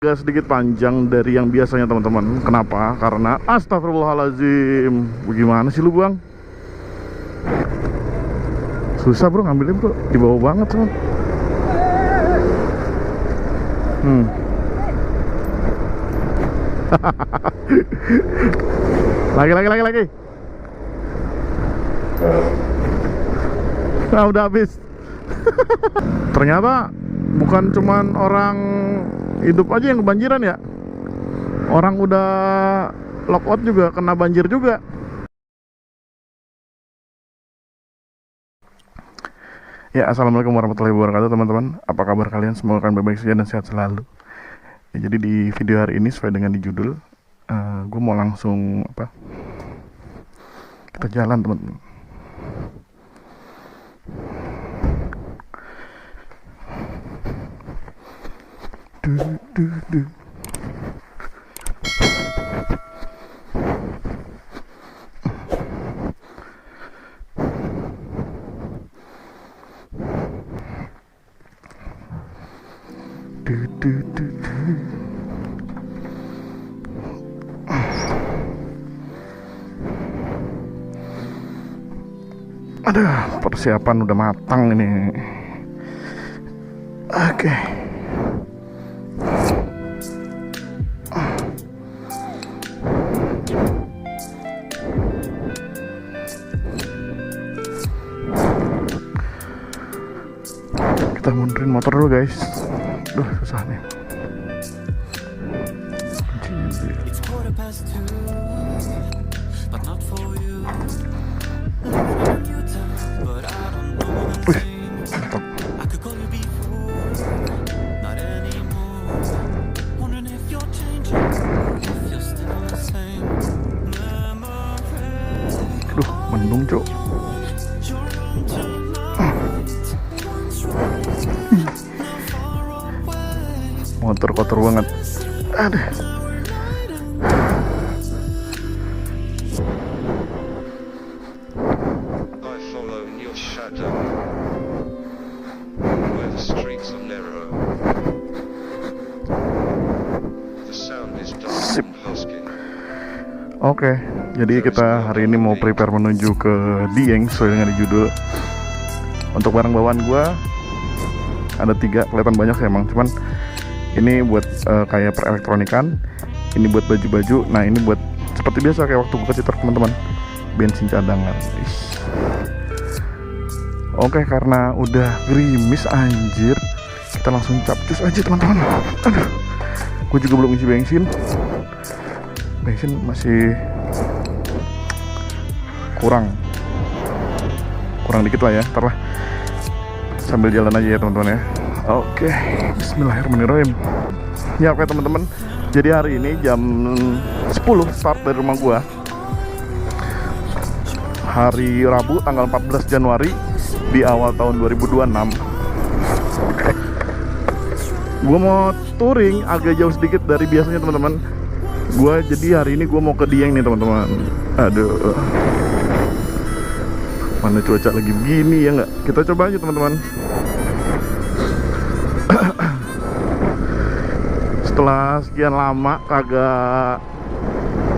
Agak sedikit panjang dari yang biasanya teman-teman. Kenapa? Karena astagfirullahaladzim. Bagaimana sih lu bang? Susah bro ngambilnya bro. Di bawah banget teman. Lagi. Nah udah habis. Ternyata bukan cuman orang hidup aja yang kebanjiran ya. Orang udah lockout juga kena banjir juga. Ya, assalamualaikum warahmatullahi wabarakatuh teman-teman. Apa kabar kalian? Semoga kalian baik-baik saja dan sehat selalu. Ya, jadi di video hari ini sesuai dengan di judul, gue mau langsung kita jalan teman-teman. Aduh, persiapan udah matang ini. Oke. Kita mundurin motor dulu guys. Duh, susah nih. Mantap. Aduh, mendung cok. Motor kotor banget. Aduh. Sip. Oke, jadi kita hari ini mau prepare menuju ke Dieng sesuai dengan judul. Untuk barang bawaan gua ada 3, kelihatan banyak sih emang, cuman ini buat kayak perelektronikan, ini buat baju-baju, nah ini buat seperti biasa kayak waktu buka Citar teman-teman, bensin cadangan. Oke, karena udah gerimis anjir, kita langsung capcus aja teman-teman. Aduh, gue juga belum isi bensin masih kurang dikit lah ya, ntar lah sambil jalan aja ya teman-teman ya. Oke, bismillahirrahmanirrahim. Ya oke teman-teman, jadi hari ini jam 10 start dari rumah gua. Hari Rabu tanggal 14 Januari di awal tahun 2026. Gua mau touring agak jauh sedikit dari biasanya teman-teman. Jadi hari ini gua mau ke Dieng nih teman-teman. Aduh, mana cuaca lagi begini ya nggak? Kita coba aja teman-teman. Setelah sekian lama kagak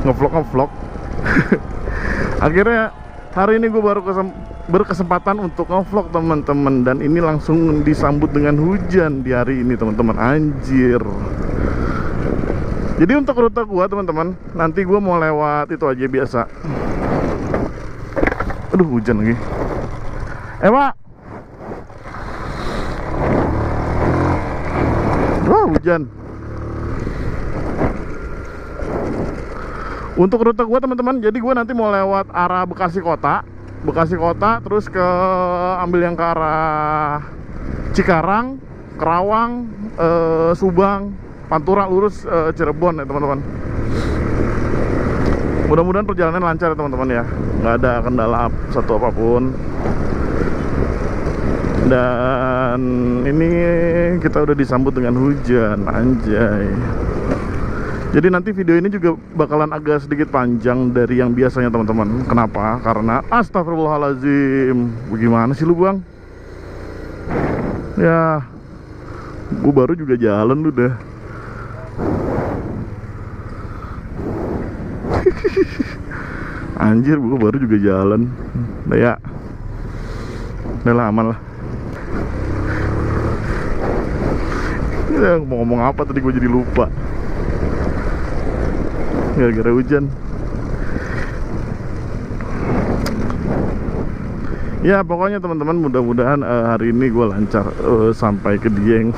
ngevlog akhirnya hari ini gue baru berkesempatan untuk ngevlog teman-teman, dan ini langsung disambut dengan hujan di hari ini teman-teman. Anjir. Jadi untuk rute gue teman-teman, nanti gue mau lewat itu aja biasa. Aduh, hujan lagi. Pak. Wah, hujan. Untuk rute gue teman-teman, jadi gue nanti mau lewat arah Bekasi Kota, terus ambil yang ke arah Cikarang, Kerawang, Subang, Pantura, lurus Cirebon ya teman-teman. Mudah-mudahan perjalanan lancar ya teman-teman ya, nggak ada kendala satu apapun. Dan ini kita udah disambut dengan hujan, anjay. Jadi nanti video ini juga bakalan agak sedikit panjang dari yang biasanya teman-teman. Kenapa? Karena astagfirullahaladzim. Bagaimana sih lu bang? Ya, gue baru juga jalan lu dah. Anjir, gua baru juga jalan. Udah ya, udah lah, aman lah. Ya, mau ngomong apa tadi gue jadi lupa. Gara-gara hujan. Ya pokoknya teman-teman, mudah-mudahan hari ini gue lancar sampai ke Dieng.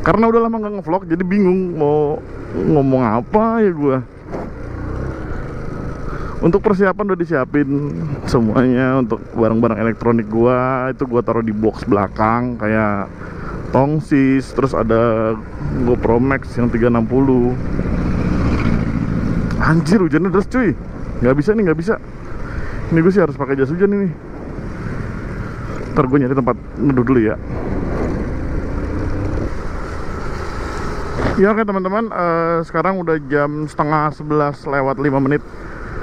Karena udah lama nggak ngevlog, jadi bingung mau ngomong apa ya gue. Untuk persiapan udah disiapin semuanya. Untuk barang-barang elektronik gue itu gue taruh di box belakang, kayak tongsis, terus ada GoPro Max yang 360. Anjir, hujannya deras cuy. Nggak bisa nih, nggak bisa. Ini gue sih harus pakai jas hujan ini. Ntar gue nyari tempat neduh dulu ya. Ya oke teman-teman, sekarang udah jam setengah 11 lewat 5 menit.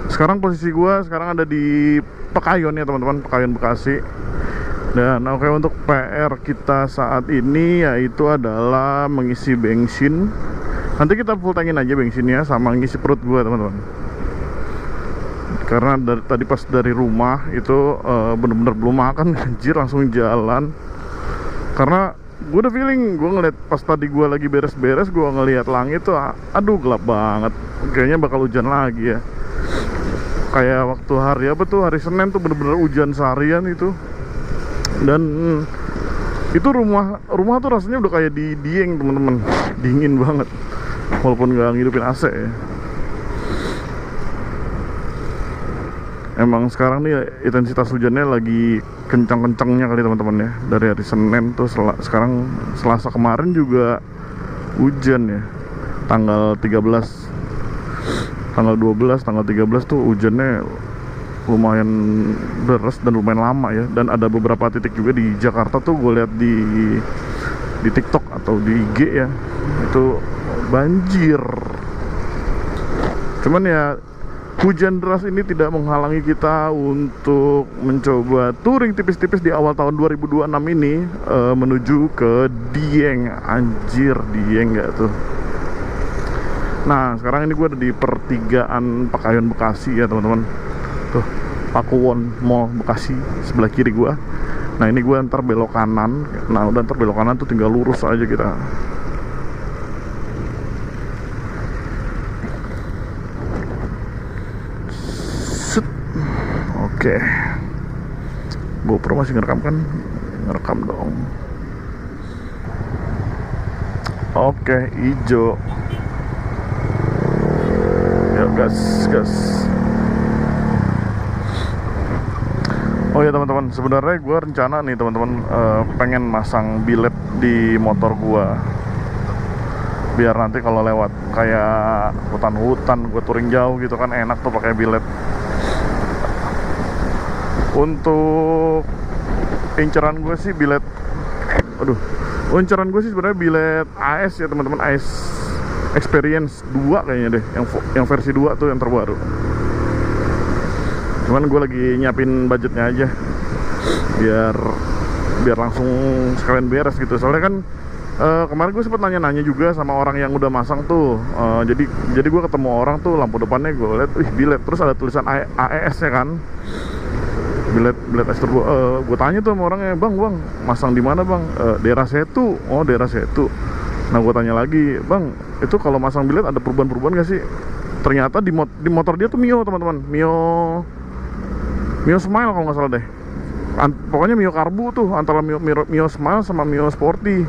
Sekarang posisi gue sekarang ada di Pekayon ya teman-teman, Pekayon Bekasi. Dan oke, untuk PR kita saat ini yaitu adalah mengisi bensin. Nanti kita full tankin aja bensinnya, sama ngisi perut gue teman-teman. Karena tadi pas dari rumah itu bener-bener belum makan, anjir, langsung jalan. Karena gue udah feeling, gue ngeliat pas tadi gue lagi beres-beres, gue ngeliat langit tuh, aduh gelap banget. Kayaknya bakal hujan lagi ya. Kayak waktu hari apa tuh, hari Senin tuh bener-bener hujan seharian itu. Dan itu rumah tuh rasanya udah kayak di Dieng teman-teman, dingin banget walaupun nggak ngidupin AC ya. Emang sekarang nih intensitas hujannya lagi kencang-kencangnya kali teman-teman ya. Dari hari Senin tuh sekarang Selasa kemarin juga hujan ya. Tanggal 13, tanggal 12, tanggal 13 tuh hujannya lumayan deras dan lumayan lama ya. Dan ada beberapa titik juga di Jakarta tuh gue lihat di TikTok atau di IG ya, itu banjir. Cuman ya hujan deras ini tidak menghalangi kita untuk mencoba touring tipis-tipis di awal tahun 2026 ini menuju ke Dieng. Anjir, Dieng gak tuh? Nah sekarang ini gue ada di pertigaan Pekayon Bekasi ya teman-teman. Tuh, Pakuwon Mall Bekasi sebelah kiri gua. Nah ini gua ntar belok kanan. Nah udah ntar belok kanan tuh tinggal lurus aja kita. Set. Oke. GoPro masih ngerekam kan? Ngerekam dong. Oke, hijau. Ya gas. Oh ya teman-teman, sebenarnya gue rencana nih teman-teman pengen masang bilet di motor gue, biar nanti kalau lewat kayak hutan-hutan, gue touring jauh gitu kan enak tuh pakai bilet. Untuk inceran gue sih bilet, inceran gue sih sebenarnya bilet AS ya teman-teman, AS Experience 2 kayaknya deh, yang versi 2 tuh yang terbaru. Cuman gue lagi nyiapin budgetnya aja biar langsung sekalian beres gitu. Soalnya kan kemarin gue sempet nanya-nanya juga sama orang yang udah masang tuh. Jadi gue ketemu orang tuh, lampu depannya gue liat, bilet, terus ada tulisan AES ya kan, bilet Aster. Gue tanya tuh sama orangnya, bang masang di mana bang? Daerah Setu. Oh daerah Setu. Nah gue tanya lagi, bang itu kalau masang bilet ada perubahan gak sih? Ternyata di motor dia tuh Mio teman-teman, Mio Smile kalau nggak salah deh. Pokoknya Mio Karbu tuh, antara Mio Smile sama Mio Sporty.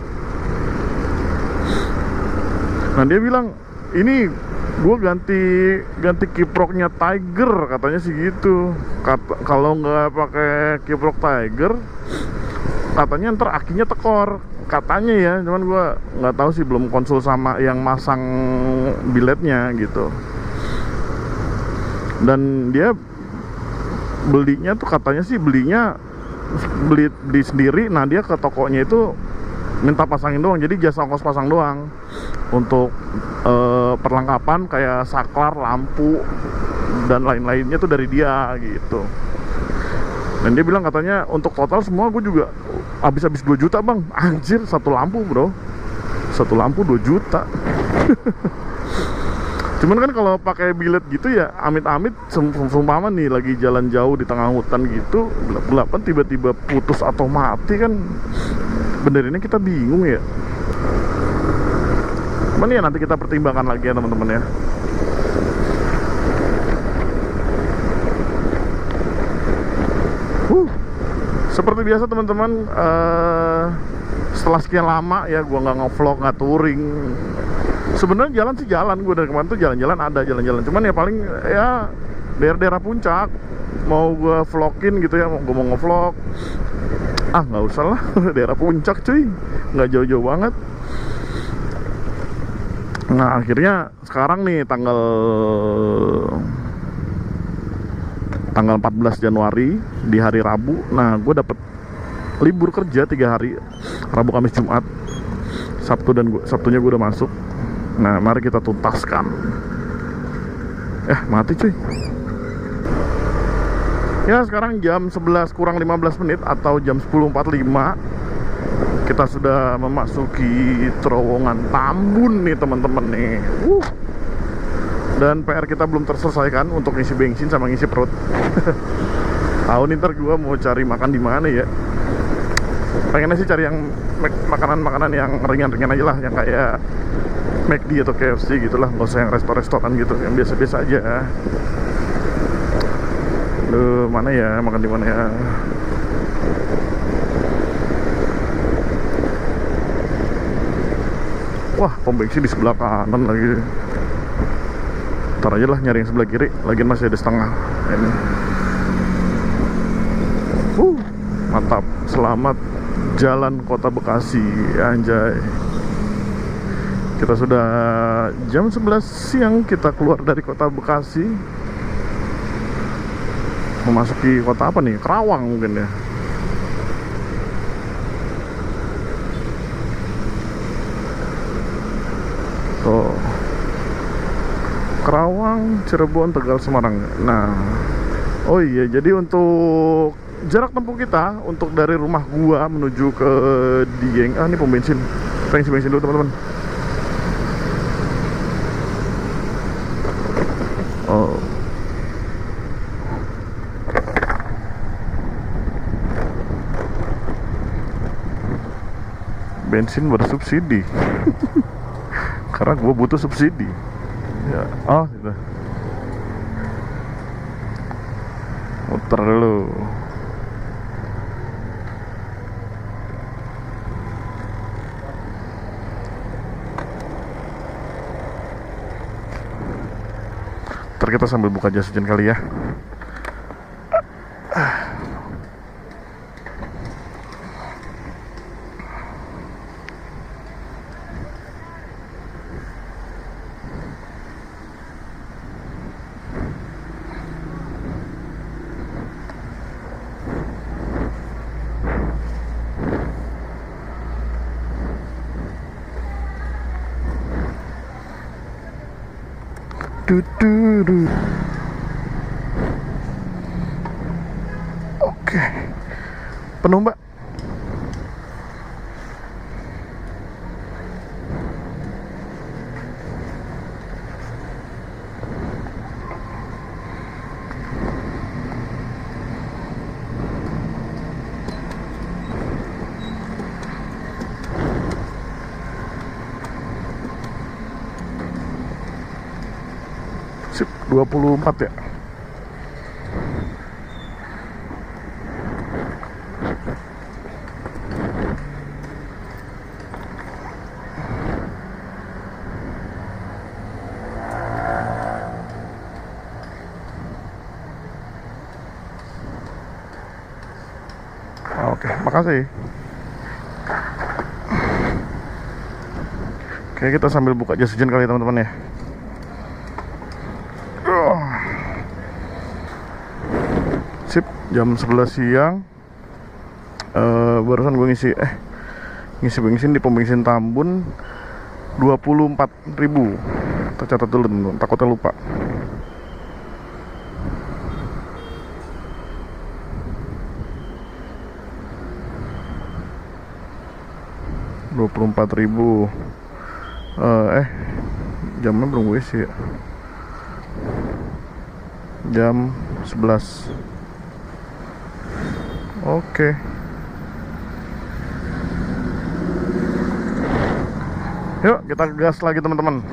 Nah dia bilang, ini gue ganti kiproknya Tiger katanya sih gitu. Kalau nggak pakai kiprok Tiger, katanya ntar akinya tekor katanya ya. Cuman gue nggak tahu sih, belum konsul sama yang masang biletnya gitu. Dan dia belinya tuh katanya sih beli sendiri. Nah dia ke tokonya itu minta pasangin doang, jadi jasa ongkos pasang doang. Untuk perlengkapan kayak saklar, lampu dan lain-lainnya tuh dari dia gitu. Dan dia bilang katanya untuk total semua gue juga habis 2 juta bang. Anjir, satu lampu bro, 1 Satu lampu 2 juta. Cuman kan kalau pakai bilet gitu ya, amit-amit seumpama nih lagi jalan jauh di tengah hutan gitu, gelap-gelapan tiba-tiba putus atau mati kan, benerinnya kita bingung ya. Cuman ya nanti kita pertimbangkan lagi ya teman-teman ya. Seperti biasa teman-teman, setelah sekian lama ya gue nggak nge-vlog, nggak touring. Sebenarnya jalan sih jalan, gue dari kemarin tuh jalan-jalan ada jalan-jalan. Cuman ya paling ya daerah-daerah puncak mau gue vlogin gitu ya, gue mau nge-vlog. Ah nggak usah lah, daerah puncak cuy, nggak jauh-jauh banget. Nah akhirnya sekarang nih tanggal 14 Januari di hari Rabu. Nah gue dapet libur kerja 3 hari, Rabu, Kamis, Jumat. Sabtunya gue udah masuk. Nah mari kita tuntaskan. Mati cuy. Ya sekarang jam 11 kurang 15 menit atau jam 10.45. Kita sudah memasuki terowongan Tambun nih teman-teman nih. Dan PR kita belum terselesaikan untuk ngisi bensin sama ngisi perut. Tahu nih ntar gue mau cari makan di mana ya. Pengennya sih cari yang makanan-makanan yang ringan-ringan aja lah, yang kayak McD atau KFC gitu lah, nggak usah yang restoran gitu, yang biasa-biasa aja. Duh, mana ya, makan di mana ya? Wah, pom bensin di sebelah kanan lagi. Ntar aja lah nyari yang sebelah kiri, lagian masih ada setengah ini. Mantap, selamat jalan kota Bekasi, anjay. Kita sudah jam 11 siang, kita keluar dari kota Bekasi, memasuki kota apa nih? Kerawang mungkin ya. Tuh, Kerawang, Cirebon, Tegal, Semarang. Nah, oh iya, jadi untuk jarak tempuh kita untuk dari rumah gua menuju ke Dieng. Ini pom bensin. Kita isi bensin dulu teman-teman. Oh. Bensin bersubsidi. Karena gua butuh subsidi. Ya, gitu. Muter dulu. Ntar kita sambil buka jas hujan kali ya. Oke, penuh mbak. Sip, 24 ya. Oke, makasih. Oke, kita sambil buka jas hujan kali teman-teman ya. Sip, jam 11 siang. Barusan gue ngisi bensin di pom bensin Tambun 24.000. Tercatat dulu teman-teman, takutnya lupa. Rp 24.000. Jamnya belum gue isi ya. Jam 11. Oke. Yuk kita gas lagi teman-teman.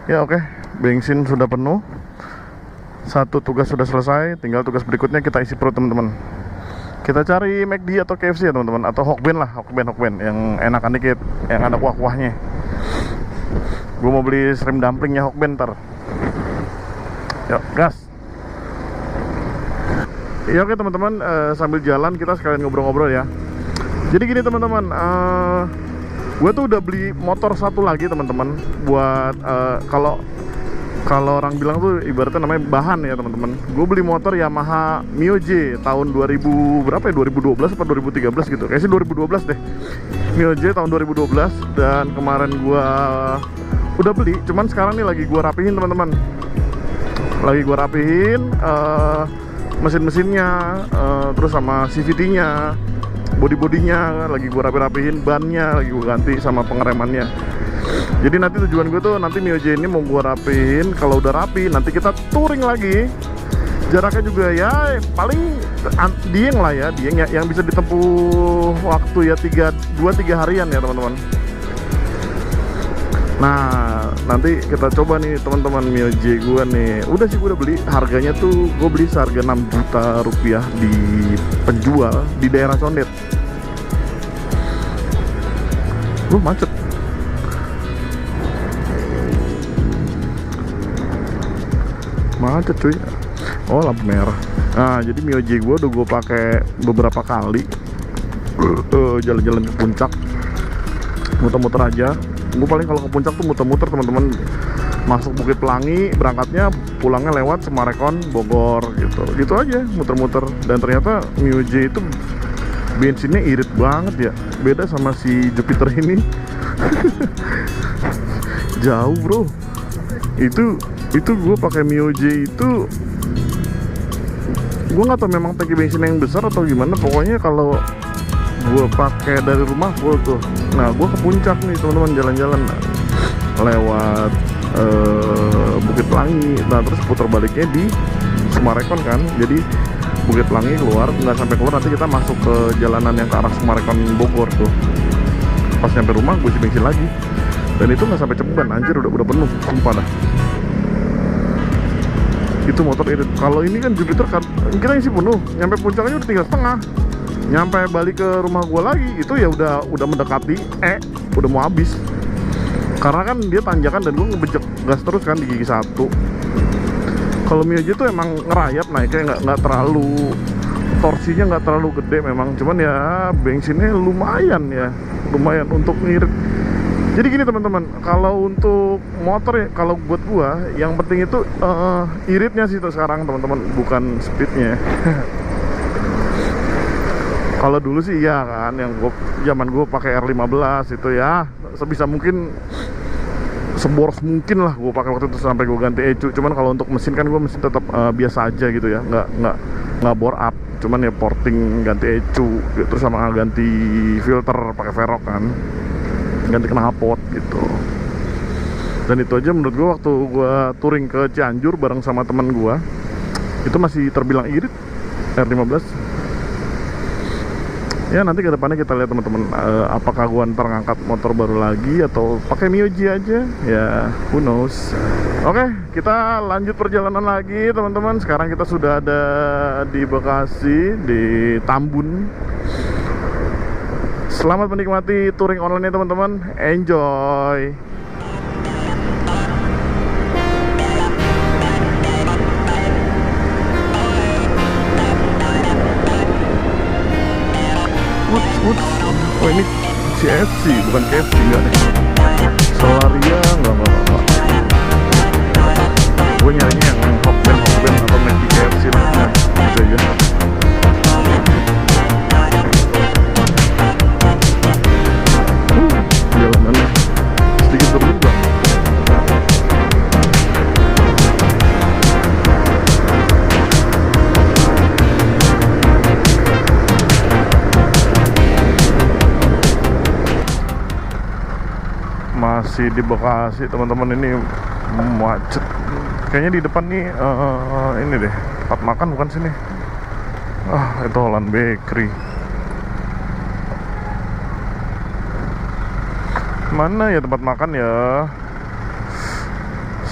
Ya oke, bensin sudah penuh. Satu tugas sudah selesai, tinggal tugas berikutnya kita isi perut teman-teman. Kita cari McD atau KFC ya teman-teman, atau Hokben lah, Hokben yang enakan dikit, yang ada kuah-kuahnya. Gue mau beli shrimp dumplingnya Hokben ntar. Yuk gas. Ya oke teman-teman, sambil jalan kita sekalian ngobrol-ngobrol ya. Jadi gini teman-teman, gue tuh udah beli motor satu lagi teman-teman. Buat kalau orang bilang tuh ibaratnya namanya bahan ya teman-teman. Gue beli motor Yamaha Mio J tahun 2000 berapa ya, 2012 atau 2013 gitu. Kayaknya sih 2012 deh. Mio J tahun 2012, dan kemarin gue udah beli. Cuman sekarang nih lagi gue rapihin teman-teman. Lagi gue rapihin mesin-mesinnya, terus sama CVT-nya, body-bodinya lagi gue rapihin, bannya lagi gue ganti sama pengeremannya. Jadi nanti tujuan gue tuh nanti Mio J ini mau gue rapihin. Kalau udah rapi nanti kita touring lagi. Jaraknya juga ya paling Dieng lah ya, Dieng ya, yang bisa ditempuh waktu ya 2-3 harian ya teman-teman. Nah nanti kita coba nih teman-teman Mio J gue nih. Udah sih gue udah beli, harganya tuh gue beli seharga 6 juta rupiah di penjual di daerah Condet. Macet. Macet cuy. Oh lampu merah. Nah jadi Mio J gue udah gue pakai beberapa kali jalan-jalan ke puncak, muter-muter aja. Gue paling kalau ke puncak tuh muter-muter teman-teman, masuk Bukit Pelangi, berangkatnya pulangnya lewat Semarekon, Bogor gitu aja muter-muter. Dan ternyata Mio J itu bensinnya irit banget ya, beda sama si Jupiter ini. Jauh bro. Itu gue pakai Mio J itu, gue nggak tahu memang tangki bensin yang besar atau gimana. Pokoknya kalau gue pakai dari rumah full tuh. Nah gue ke puncak nih teman-teman, jalan-jalan lewat Bukit Pelangi. Nah terus putar baliknya di Semarekon kan. Jadi Bukit Pelangi keluar, nggak sampai keluar nanti kita masuk ke jalanan yang ke arah Semarekon Bogor tuh. Pas nyampe rumah gue isi bensin lagi, dan itu nggak sampai ceban, anjir udah penuh, sumpah dah. Itu motor irit. Kalau ini kan Jupiter kan kita isi penuh, nyampe puncaknya udah 3,5. Nyampe balik ke rumah gue lagi itu ya udah mendekati udah mau habis, karena kan dia tanjakan dan gue ngebejek gas terus kan di gigi 1. Kalau Mio J tuh emang ngerayap naiknya, nggak terlalu, torsinya nggak terlalu gede memang, cuman ya bensinnya lumayan untuk ngirit. Jadi gini teman-teman, kalau untuk motor ya, kalau buat gua yang penting itu iritnya sih sekarang teman-teman, bukan speednya. Kalau dulu sih iya kan, yang zaman gue pakai R15 itu ya sebisa mungkin, seboros mungkin lah gue pakai waktu itu sampai gue ganti ECU. Cuman kalau untuk mesin kan gue mesin tetap biasa aja gitu ya, nggak bore up, cuman ya porting ganti ECU terus sama ganti filter pakai Velok kan, ganti knalpot gitu. Dan itu aja menurut gue waktu gue touring ke Cianjur bareng sama teman gue, itu masih terbilang irit R15. Ya nanti ke depannya kita lihat teman-teman, apakah gua ntar ngangkat motor baru lagi atau pakai Mio J aja ya, who knows. Oke, kita lanjut perjalanan lagi teman-teman. Sekarang kita sudah ada di Bekasi, di Tambun. Selamat menikmati touring online teman-teman, enjoy. Oh ini CFC bukan KFC, enggak deh. Solaria enggak. Gue nyarinya yang Hokben atau McD KFC lah. Nah, gitu aja. Jalanannya sedikit berubah. Masih di Bekasi teman-teman, ini macet. Kayaknya di depan nih ini deh, tempat makan bukan sini. Itu Holland Bakery. Mana ya tempat makan ya?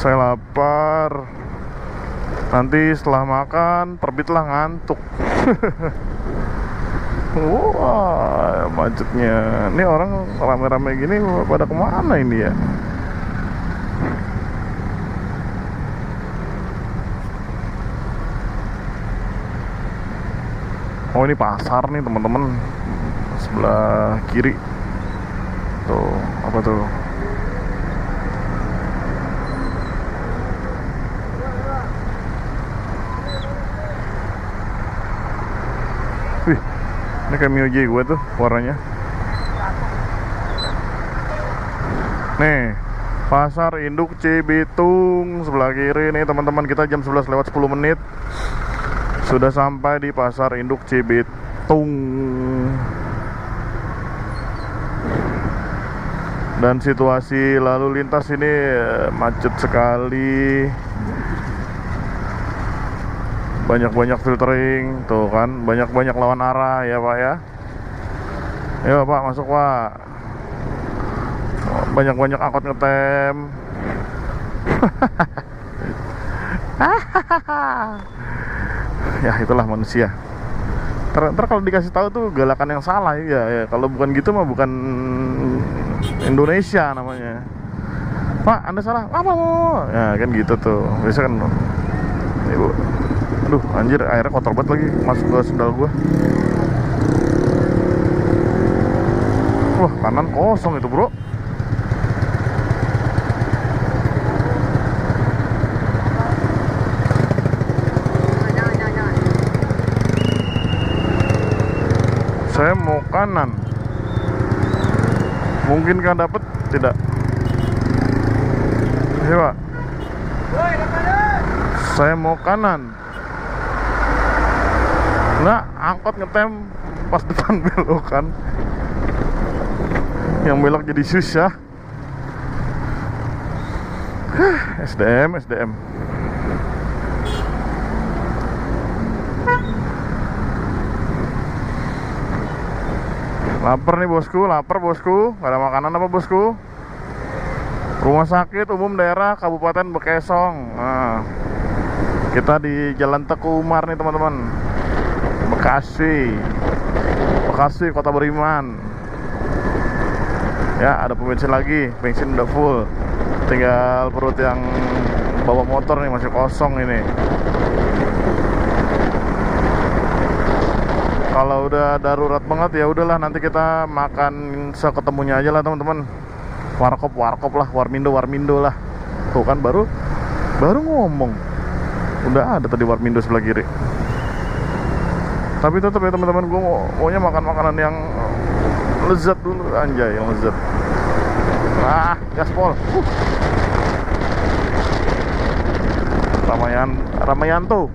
Saya lapar. Nanti setelah makan terbitlah ngantuk. Wah, macetnya. Ini orang rame-rame gini pada kemana ini ya? Oh, ini pasar nih teman-teman, sebelah kiri. Tuh, apa tuh? Wih, ini kayak Mio J gue tuh warnanya. Nih, Pasar Induk Cibitung sebelah kiri nih teman-teman. Kita jam 11 lewat 10 menit sudah sampai di Pasar Induk Cibitung. Dan situasi lalu lintas ini macet sekali. Banyak-banyak filtering, tuh kan, banyak-banyak lawan arah ya Pak ya. Ayo Pak, masuk Pak. Banyak-banyak angkot ngetem. Ya itulah manusia. Ntar kalau dikasih tahu tuh galakan yang salah ya. Kalau bukan gitu mah bukan Indonesia namanya. Pak, Anda salah. Apa mau? Ya kan gitu tuh. Biasa kan. Ibu. Aduh, anjir, airnya kotor banget lagi masuk ke sendal gua. Wah, kanan kosong itu, Bro. Saya mau kanan. Mungkinkah dapat? Tidak. Iya Pak. Saya mau kanan. Nah, angkot ngetem pas depan belokan. Yang belok jadi susah. SDM. Lapar nih bosku, lapar bosku. Gak ada makanan apa bosku? Rumah Sakit Umum Daerah Kabupaten Bekesong. Nah, kita di Jalan Teku Umar nih teman-teman. Bekasi, Kota Beriman. Ya, ada pom bensin lagi, bensin udah full. Tinggal perut yang bawa motor nih masih kosong ini. Kalau udah darurat banget ya udahlah, nanti kita makan seketemunya aja lah teman-teman. Warkop lah, warmindo lah. Tuh kan baru ngomong. Udah ada tadi warmindo sebelah kiri. Tapi tetap ya teman-teman, gue maunya makan makanan yang lezat dulu, anjay, yang lezat. Gaspol. Ramayanto.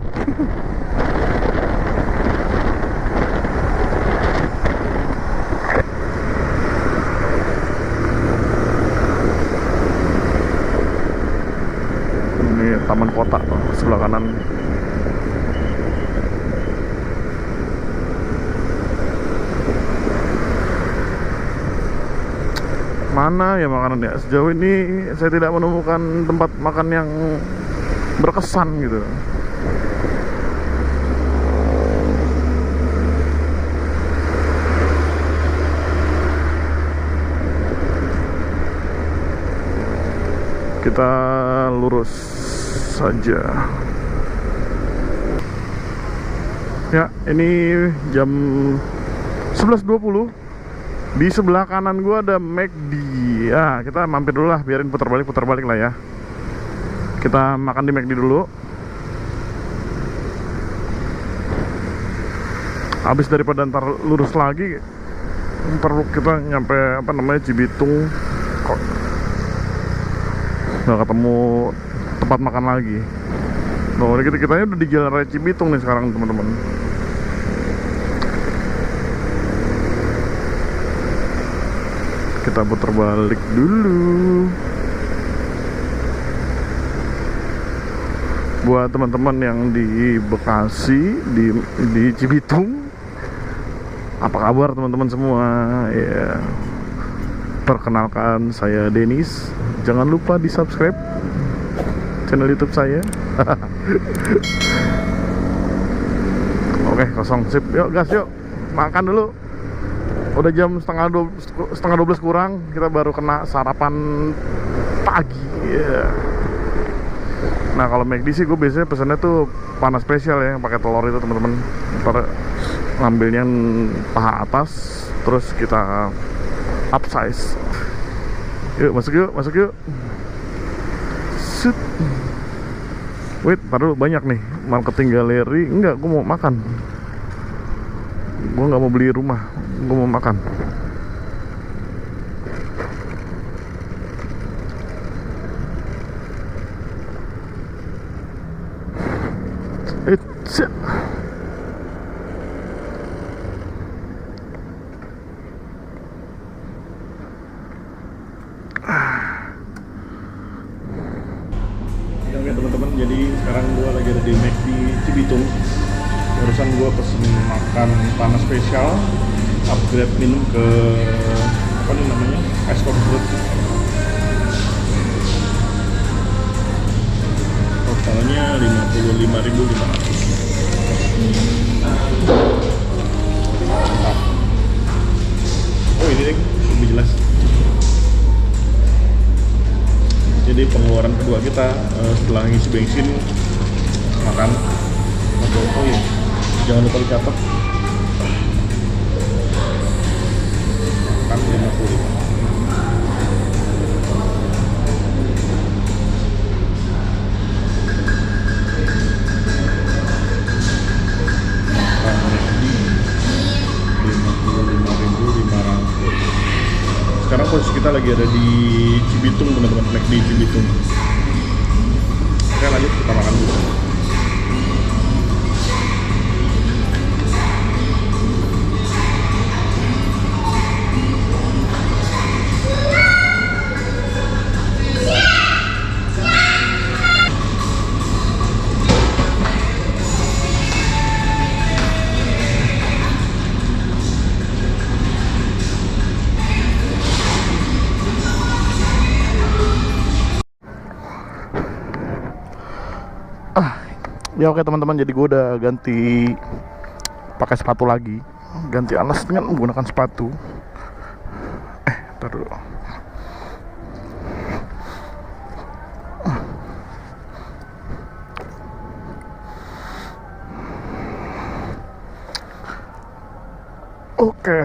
Ini taman kota sebelah kanan. Mana ya makanannya? Sejauh ini saya tidak menemukan tempat makan yang berkesan gitu. Kita lurus saja. Ya, ini jam 11.20. Di sebelah kanan gua ada McD. Ya, kita mampir dulu lah, biarin putar balik lah ya. Kita makan di McD dulu. Habis daripada ntar lurus lagi, ntar kita nyampe Cibitung kok nggak ketemu tempat makan lagi. Nah, kita udah di Jalan Raya Cibitung nih sekarang teman-teman. Kita kita putar balik dulu. Buat teman-teman yang di Bekasi, di Cibitung, apa kabar teman-teman semua? Ya, perkenalkan saya Denis. Jangan lupa di subscribe channel YouTube saya. Oke, kosong, sip. Yuk gas, yuk makan dulu. Udah jam setengah 12 kurang, kita baru kena sarapan pagi. Nah kalau McD sih gue biasanya pesannya tuh panas spesial ya, yang pakai telur itu teman-teman. Ntar ngambilnya paha atas, terus kita upsize. Yuk masuk yuk. Shoot. Wait, taruh banyak nih marketing galeri. Enggak, gue mau makan. Gue nggak mau beli rumah, gue mau makan. It's Oke teman-teman, jadi sekarang gue lagi ada di McD Cibitung. Barusan gue pesen makan panas spesial, upgrade minum ke apa nih namanya, ice cold fruit. Totalnya 55.500. Oh ini deh, lebih jelas. Jadi pengeluaran kedua kita setelah ngisi bensin makan. Oh iya, jangan lupa dicatat. Makan 50. Sekarang posisi kita lagi ada di Cibitung teman-teman, McD Cibitung. Oke lanjut, kita makan dulu. Ya oke teman-teman, jadi gue udah ganti pakai sepatu lagi, ganti alas dengan menggunakan sepatu. Ntar dulu. Oke.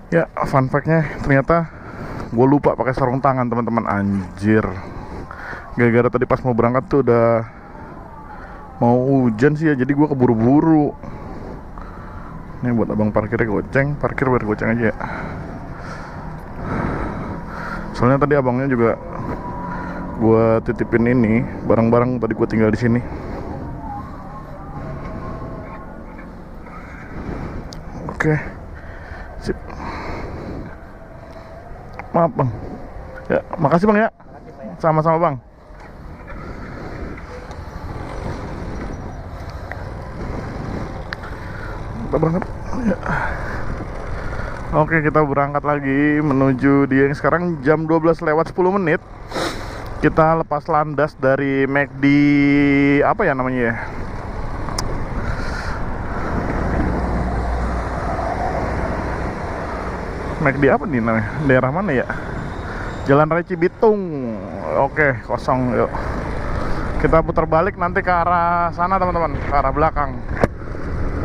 Ya, fun fact-nya ternyata gue lupa pakai sarung tangan teman-teman, anjir. Gara-gara tadi pas mau berangkat tuh udah mau hujan sih ya, jadi gue keburu-buru. Ini buat abang parkirnya goceng, parkir biar goceng aja ya. Soalnya tadi abangnya juga gue titipin ini barang-barang, tadi gue tinggal di sini. Oke, sip. Maaf bang. Ya, makasih bang ya. Sama-sama bang. Kita berangkat ya. Oke, kita berangkat lagi menuju Dieng. Sekarang jam 12 lewat 10 menit. Kita lepas landas dari McD apa ya namanya ya, McD apa nih namanya, daerah mana ya, Jalan Raya Cibitung. Oke, kosong, yuk kita putar balik nanti ke arah sana teman-teman, ke arah belakang.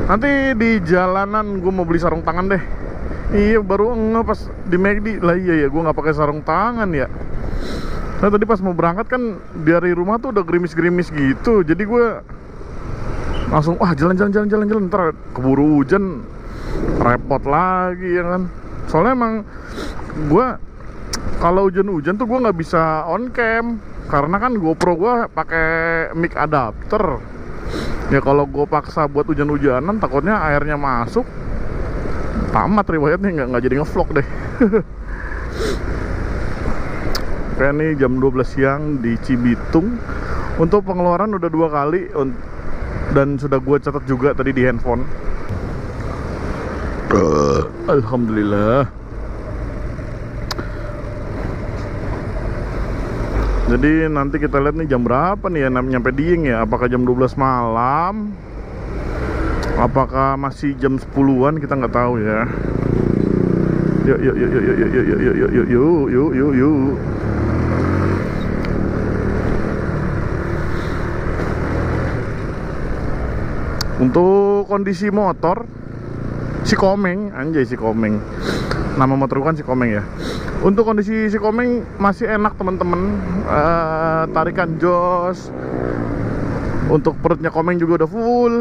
Nanti di jalanan gue mau beli sarung tangan deh. Iya, baru nggak pas di McD lah. Iya ya, gue nggak pakai sarung tangan ya. Nah tadi pas mau berangkat kan dari rumah tuh udah gerimis-gerimis gitu, jadi gue langsung jalan ntar keburu hujan repot lagi ya kan. Soalnya emang gue kalau hujan-hujan tuh gue nggak bisa on cam karena kan GoPro gue pakai mic adapter. Ya kalau gue paksa buat hujan-hujanan takutnya airnya masuk, tamat riwayatnya, nggak jadi ngevlog deh. Kayak nih jam 12 siang di Cibitung. Untuk pengeluaran udah 2 kali dan sudah gue catat juga tadi di handphone. Alhamdulillah. Jadi nanti kita lihat nih jam berapa nih ya nyampe Dieng ya. Apakah jam 12 malam? Apakah masih jam 10-an? Kita nggak tahu ya. Yuk. Untuk kondisi motor si Komeng, anjay si Komeng. Nama motor kan si Komeng ya. Untuk kondisi si Komeng masih enak teman-teman. Tarikan jos. Untuk perutnya Komeng juga udah full.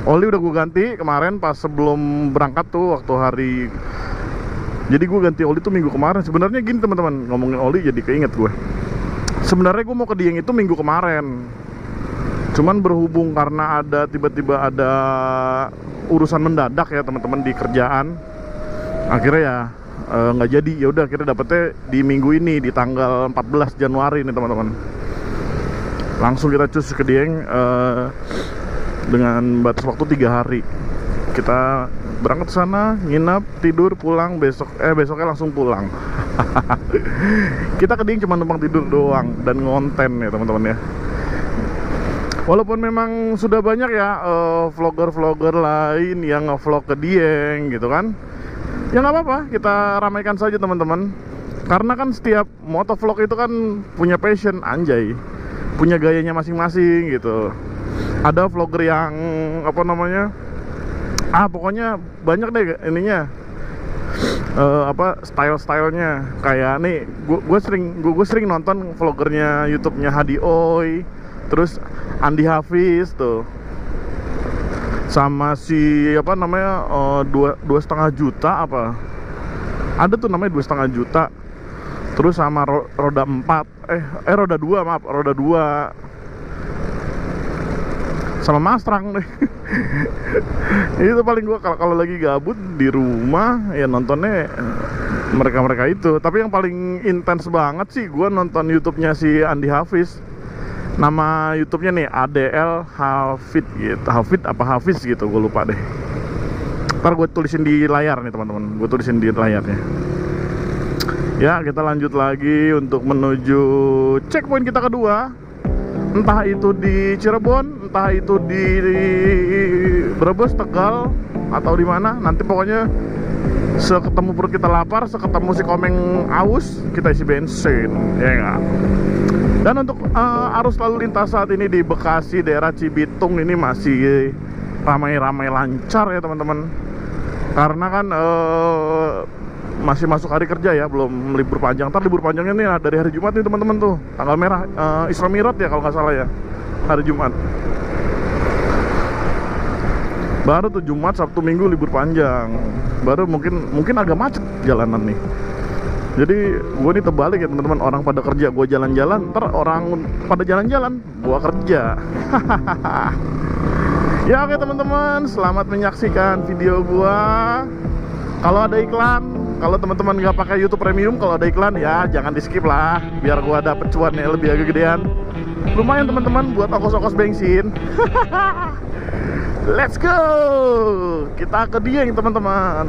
Oli udah gue ganti kemarin pas sebelum berangkat tuh waktu hari. Jadi gue ganti oli tuh minggu kemarin. Sebenarnya gini teman-teman, ngomongin oli jadi keinget gue. Sebenarnya gue mau ke Dieng itu minggu kemarin. Cuman berhubung karena tiba-tiba ada urusan mendadak ya teman-teman di kerjaan. Akhirnya ya nggak jadi. Ya udah akhirnya dapetnya di minggu ini di tanggal 14 Januari nih teman-teman. Langsung kita cus ke Dieng dengan batas waktu 3 hari. Kita berangkat ke sana, nginap, tidur, pulang, besoknya langsung pulang. Kita ke Dieng cuma numpang tidur doang dan ngonten ya teman-teman ya. Walaupun memang sudah banyak ya vlogger-vlogger lain yang nge-vlog ke Dieng gitu kan. Ya nggak apa-apa, kita ramaikan saja teman-teman. Karena kan setiap motovlog itu kan punya passion, anjay. Punya gayanya masing-masing gitu. Ada vlogger yang apa namanya? Pokoknya banyak deh ininya. Style-stylenya kayak nih gue sering nonton vloggernya YouTube-nya Hadi Oi, terus Andi Hafiz tuh, sama si apa namanya 2,5 juta apa, ada tuh namanya 2,5 juta, terus sama roda 4 roda 2 maaf roda 2 sama Mastrang deh. Itu paling gua kalau lagi gabut di rumah ya nontonnya mereka itu. Tapi yang paling intens banget sih gua nonton YouTube-nya si Andi Hafiz. Nama YouTube-nya nih ADL Hafid gitu. Hafid apa Hafiz gitu, gue lupa deh. Ntar gue tulisin di layar nih teman-teman. Gue tulisin di layarnya. Ya kita lanjut lagi untuk menuju checkpoint kita kedua. Entah itu di Cirebon, entah itu di Brebes, Tegal, atau di mana. Nanti pokoknya seketemu perut kita lapar, seketemu si Komeng aus, kita isi bensin, ya enggak? Dan untuk arus lalu lintas saat ini di Bekasi, daerah Cibitung ini masih ramai-ramai lancar ya teman-teman. Karena kan masih masuk hari kerja ya, belum libur panjang. Ntar libur panjangnya nih dari hari Jumat nih teman-teman tuh, tanggal merah Isra Mi'raj ya kalau nggak salah ya, hari Jumat. Baru tuh Jumat, Sabtu, Minggu libur panjang. Baru mungkin agak macet jalanan nih. Jadi gue nih terbalik ya teman-teman, orang pada kerja gue jalan-jalan, ntar orang pada jalan-jalan gue kerja. Ya oke teman-teman, selamat menyaksikan video gue. Kalau ada iklan, kalau teman-teman nggak pakai YouTube Premium, kalau ada iklan ya jangan di skip lah, biar gue dapet cuannya lebih agak gedean. Lumayan teman-teman buat ongkos-ongkos bensin. Let's go, kita ke Dieng teman-teman.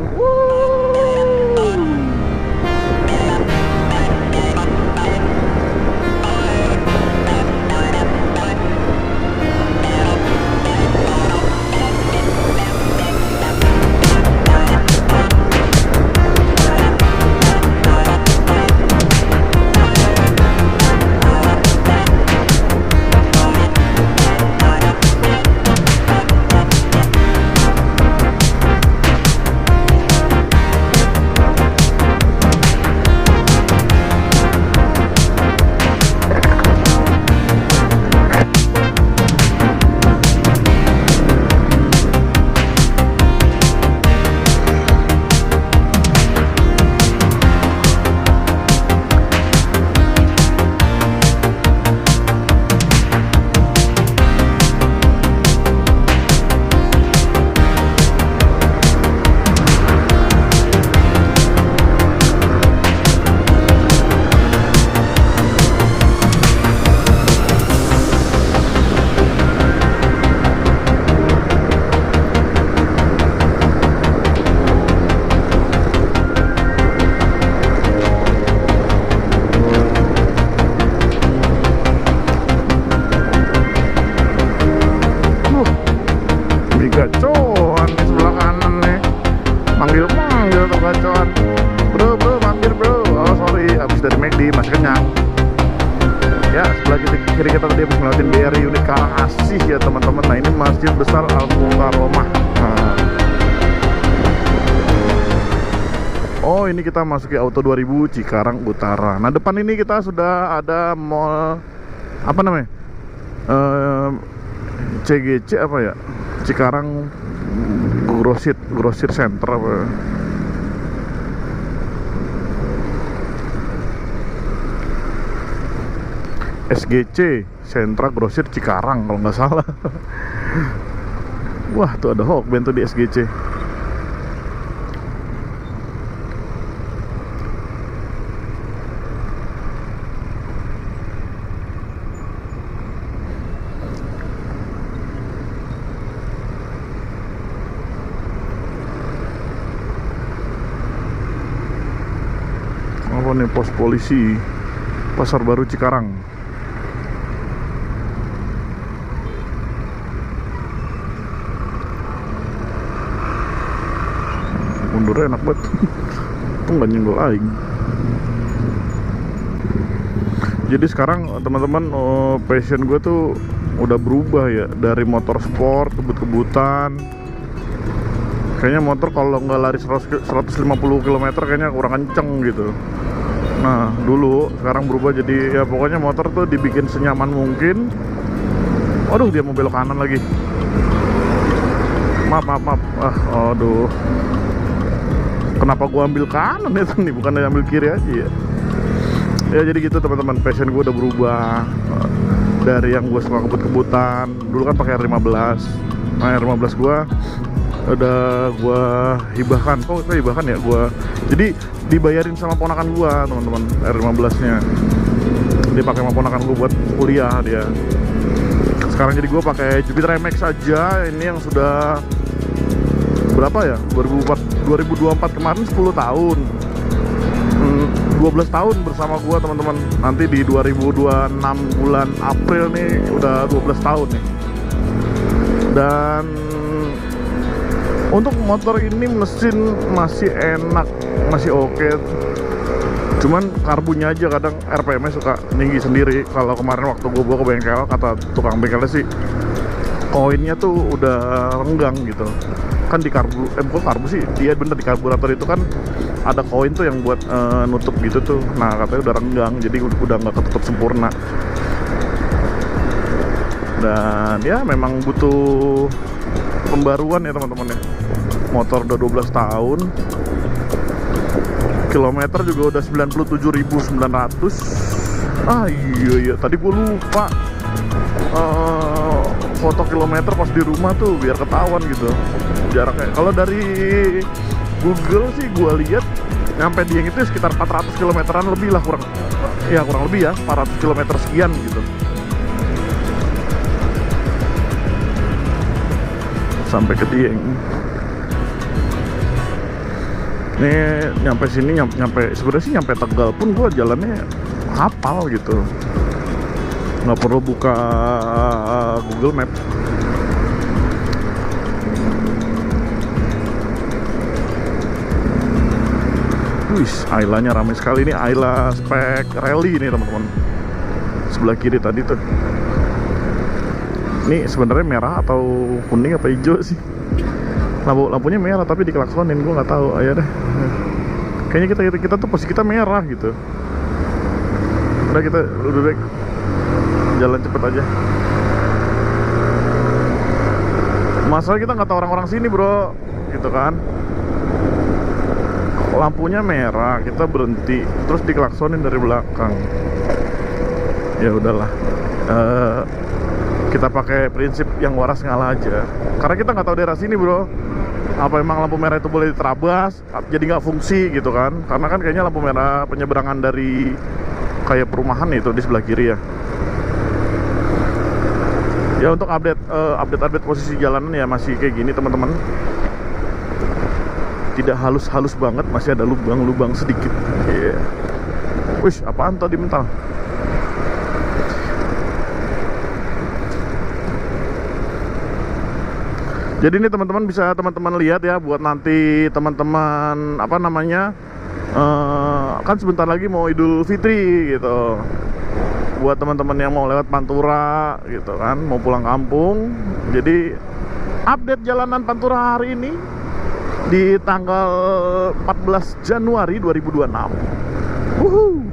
gacoan di sebelah kanan nih, manggil tuh gacoan. Bro mampir bro. Oh sorry, habis dari McD, masih kenyang. Ya sebelah kiri kita tadi habis ngeliatin BRI unit Karangasih ya teman-teman. Nah ini Masjid Besar Al-Mukarromah. Oh ini kita masuki Auto 2000 Cikarang Utara. Nah depan ini kita sudah ada mall, apa namanya, CGC apa ya, Cikarang Grosir Center apa. SGC, Sentra Grosir Cikarang kalau nggak salah. Wah tuh ada Hokben tuh di SGC. Apa nih, pos polisi Pasar Baru Cikarang. Mundurnya enak banget. Tuh nggak nyenggol aing. Jadi sekarang teman-teman, passion gue tuh udah berubah ya, dari motor sport kebut-kebutan. Kayaknya motor kalau nggak lari 150 km kayaknya kurang kenceng gitu. Nah dulu, sekarang berubah jadi ya pokoknya motor tuh dibikin senyaman mungkin. Aduh dia mau belok kanan lagi. Maaf. Aduh. Kenapa gua ambil kanan ya nih, bukannya ambil kiri aja ya. Ya jadi gitu teman-teman, passion gue udah berubah. Dari yang gue suka kebut-kebutan, dulu kan pakai R15. Nah R15 gue udah gue hibahkan. Kok hibahkan ya gue? Jadi dibayarin sama ponakan gue teman-teman, R15 nya dia pakai sama ponakan gue buat kuliah dia. Sekarang jadi gue pakai Jupiter MX aja. Ini yang sudah berapa ya, 2024 kemarin 10 tahun, 12 tahun bersama gua teman-teman. Nanti di 2026 bulan April nih udah 12 tahun nih. Dan untuk motor ini mesin masih enak, masih oke. Cuman karbunya aja kadang RPM-nya suka tinggi sendiri. Kalau kemarin waktu gua bawa ke bengkel, kata tukang bengkelnya sih koinnya tuh udah renggang gitu. Kan di bukan karbu sih, dia bener di karburator itu kan ada koin tuh yang buat nutup gitu tuh. Nah katanya udah renggang, jadi udah nggak ketutup sempurna. Dan ya memang butuh pembaruan ya teman-teman ya. Motor udah 12 tahun, kilometer juga udah 97.900. Iya tadi gue lupa foto kilometer pas di rumah tuh biar ketahuan gitu jaraknya. Kalau dari Google sih gue lihat nyampe Dieng itu sekitar 400 kilometeran lebih lah, kurang lebih ya 400 kilometer sekian gitu sampai ke Dieng. Ini nyampe sini, sebenarnya sih nyampe Tegal pun gue jalannya hafal gitu, nggak perlu buka Google Map. Wih, Ayla-nya ramai sekali. Ini Ayla spek rally nih teman-teman. Sebelah kiri tadi tuh. Ini sebenarnya merah atau kuning apa hijau sih? Lampunya merah tapi dikelaksonin, gue nggak tahu. Ayo deh. Kayaknya kita tuh posisi kita merah gitu. Udah kita lebih baik jalan cepet aja. Masalah kita nggak tahu orang-orang sini bro, gitu kan. Lampunya merah, kita berhenti, terus dikelaksonin dari belakang. Ya udahlah, kita pakai prinsip yang waras ngalah aja. Karena kita nggak tahu daerah sini bro. Apa emang lampu merah itu boleh diterabas, jadi nggak fungsi gitu kan? Karena kan kayaknya lampu merah penyeberangan dari kayak perumahan itu di sebelah kiri ya. Ya untuk update posisi jalanan ya masih kayak gini teman-teman. Tidak halus-halus banget, masih ada lubang-lubang sedikit. Iya. Wih, apaan tadi mental? Jadi ini teman-teman bisa teman-teman lihat ya, buat nanti teman-teman apa namanya, kan sebentar lagi mau Idul Fitri gitu. Buat teman-teman yang mau lewat Pantura gitu kan, mau pulang kampung. Jadi update jalanan Pantura hari ini di tanggal 14 Januari 2026. Wuhuu.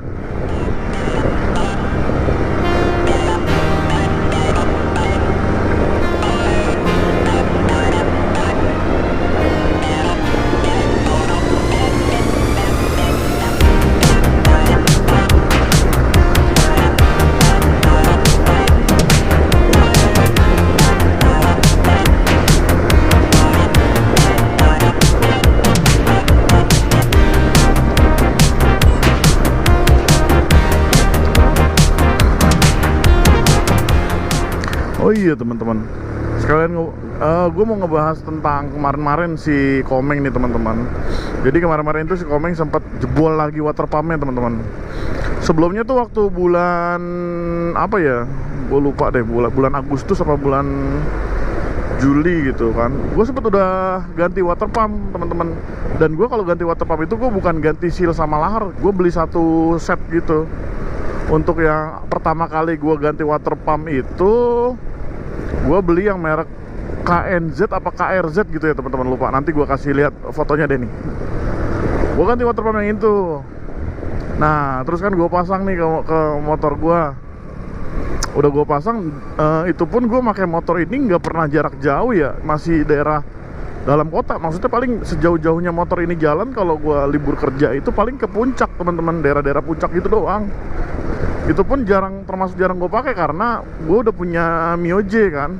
Oh iya teman-teman, sekalian gue mau ngebahas tentang kemarin-kemarin si Komeng nih teman-teman. Jadi kemarin-kemarin itu si Komeng sempat jebol lagi water pumpnya teman-teman. Sebelumnya tuh waktu bulan apa ya, gue lupa deh, bulan Agustus apa bulan Juli gitu kan, gue sempet udah ganti water pump teman-teman. Dan gue kalau ganti water pump itu gue bukan ganti seal sama lahar, gue beli satu set gitu. Untuk yang pertama kali gue ganti water pump itu gue beli yang merek KNZ apa KRZ gitu ya teman-teman, lupa, nanti gue kasih lihat fotonya deh nih. Gue ganti water pump yang itu. Nah terus kan gue pasang nih ke motor gue. Udah gue pasang, itu pun gue pakai motor ini nggak pernah jarak jauh ya, masih daerah dalam kota. Maksudnya paling sejauh-jauhnya motor ini jalan kalau gue libur kerja itu paling ke puncak teman-teman, daerah-daerah puncak gitu doang. Itu pun termasuk jarang gue pakai karena gue udah punya Mio J kan.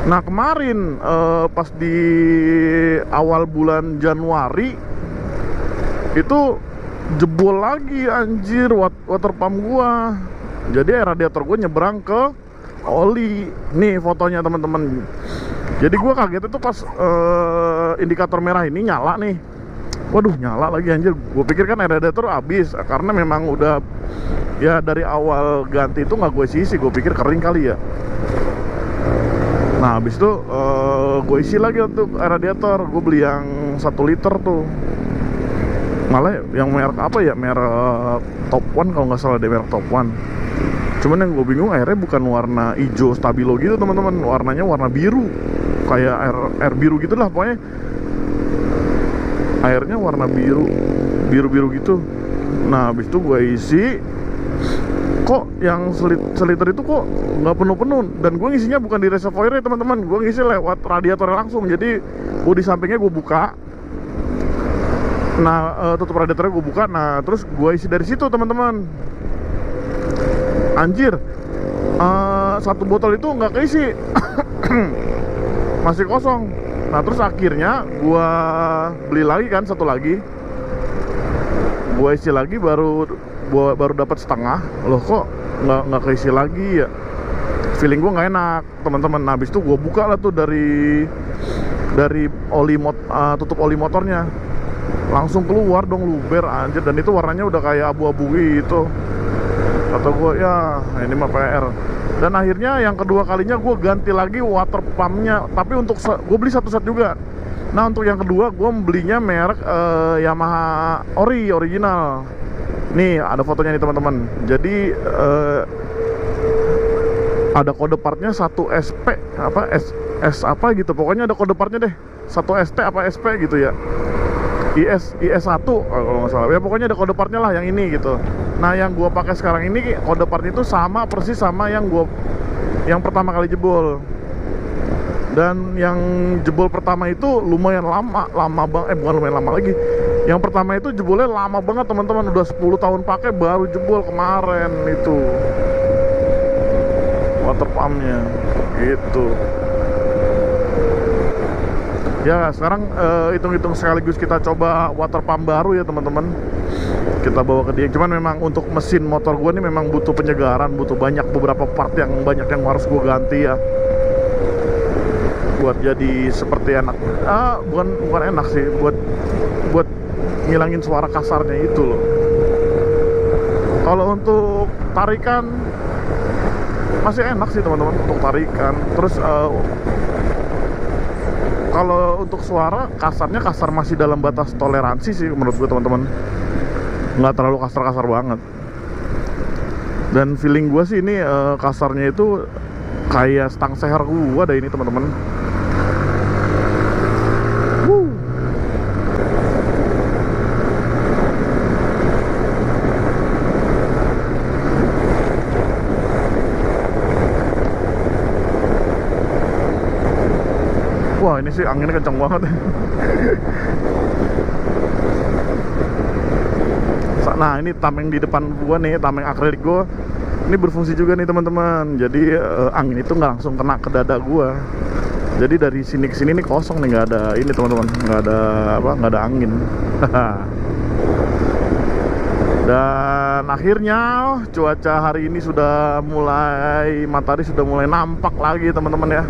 Nah kemarin pas di awal bulan Januari itu jebol lagi anjir water pump gue. Jadi radiator gue nyebrang ke oli. Nih fotonya teman-teman. Jadi gue kaget itu pas indikator merah ini nyala nih. Waduh nyala lagi anjir. Gue pikir kan radiator habis, karena memang udah ya dari awal ganti itu nggak gue isi. Gue pikir kering kali ya. Nah habis itu gue isi lagi untuk radiator. Gue beli yang 1 liter tuh. Malah yang merek apa ya, merek Top One kalau nggak salah deh, merek Top One. Cuman yang gue bingung airnya bukan warna hijau stabilo gitu teman-teman, warnanya warna biru, kayak air biru gitu lah pokoknya. Airnya warna biru gitu. Nah habis itu gue isi, kok yang seliter itu kok nggak penuh-penuh. Dan gue ngisinya bukan di reservoirnya teman-teman, gue ngisi lewat radiatornya langsung. Jadi gue di sampingnya gue buka. Nah tutup radiatornya gue buka. Nah terus gue isi dari situ teman-teman. Anjir, 1 botol itu nggak keisi. Masih kosong. Nah terus akhirnya gue beli lagi kan, 1 lagi. Gue isi lagi baru dapat setengah. Loh kok nggak keisi lagi ya? Feeling gue nggak enak teman-teman. Nah habis itu gue buka lah tuh dari tutup oli motornya. Langsung keluar dong luber anjir. Dan itu warnanya udah kayak abu-abu gitu. Kata gue ya ini mah PR. Dan akhirnya yang kedua kalinya gue ganti lagi water pumpnya. Tapi untuk gue beli 1 set juga. Nah untuk yang kedua gue belinya merek Yamaha original. Nih ada fotonya nih teman-teman. Jadi ada kode partnya 1 SP apa S apa gitu. Pokoknya ada kode partnya deh, 1 ST apa SP gitu ya. IS1 kalau nggak salah ya, pokoknya ada kode partnya lah yang ini gitu. Nah yang gue pakai sekarang ini kode part itu sama persis sama yang pertama kali jebol. Dan yang jebol pertama itu lumayan lama banget, bukan lumayan lama lagi. Yang pertama itu jebolnya lama banget teman-teman, udah 10 tahun pakai baru jebol kemarin itu water pumpnya gitu. Ya sekarang hitung-hitung sekaligus kita coba water pump baru ya teman-teman. Kita bawa ke Dieng. Cuman memang untuk mesin motor gue ini memang butuh penyegaran, butuh beberapa part yang harus gue ganti ya, buat jadi seperti enak. Bukan enak sih, buat ngilangin suara kasarnya itu loh. Kalau untuk tarikan masih enak sih teman-teman untuk tarikan. Terus kalau untuk suara kasarnya kasar, masih dalam batas toleransi sih menurut gue teman-teman. Nggak terlalu kasar-kasar banget. Dan feeling gue sih ini kasarnya itu kayak stang seher gue ada ini teman-teman. Wah ini sih anginnya kenceng banget. Nah ini tameng di depan gua nih, tameng akrilik gua ini berfungsi juga nih teman-teman. Jadi angin itu nggak langsung kena ke dada gua. Jadi dari sini ke sini nih kosong nih, nggak ada ini teman-teman, nggak ada apa, nggak ada angin. Dan akhirnya cuaca hari ini sudah mulai, matahari sudah mulai nampak lagi teman-teman ya.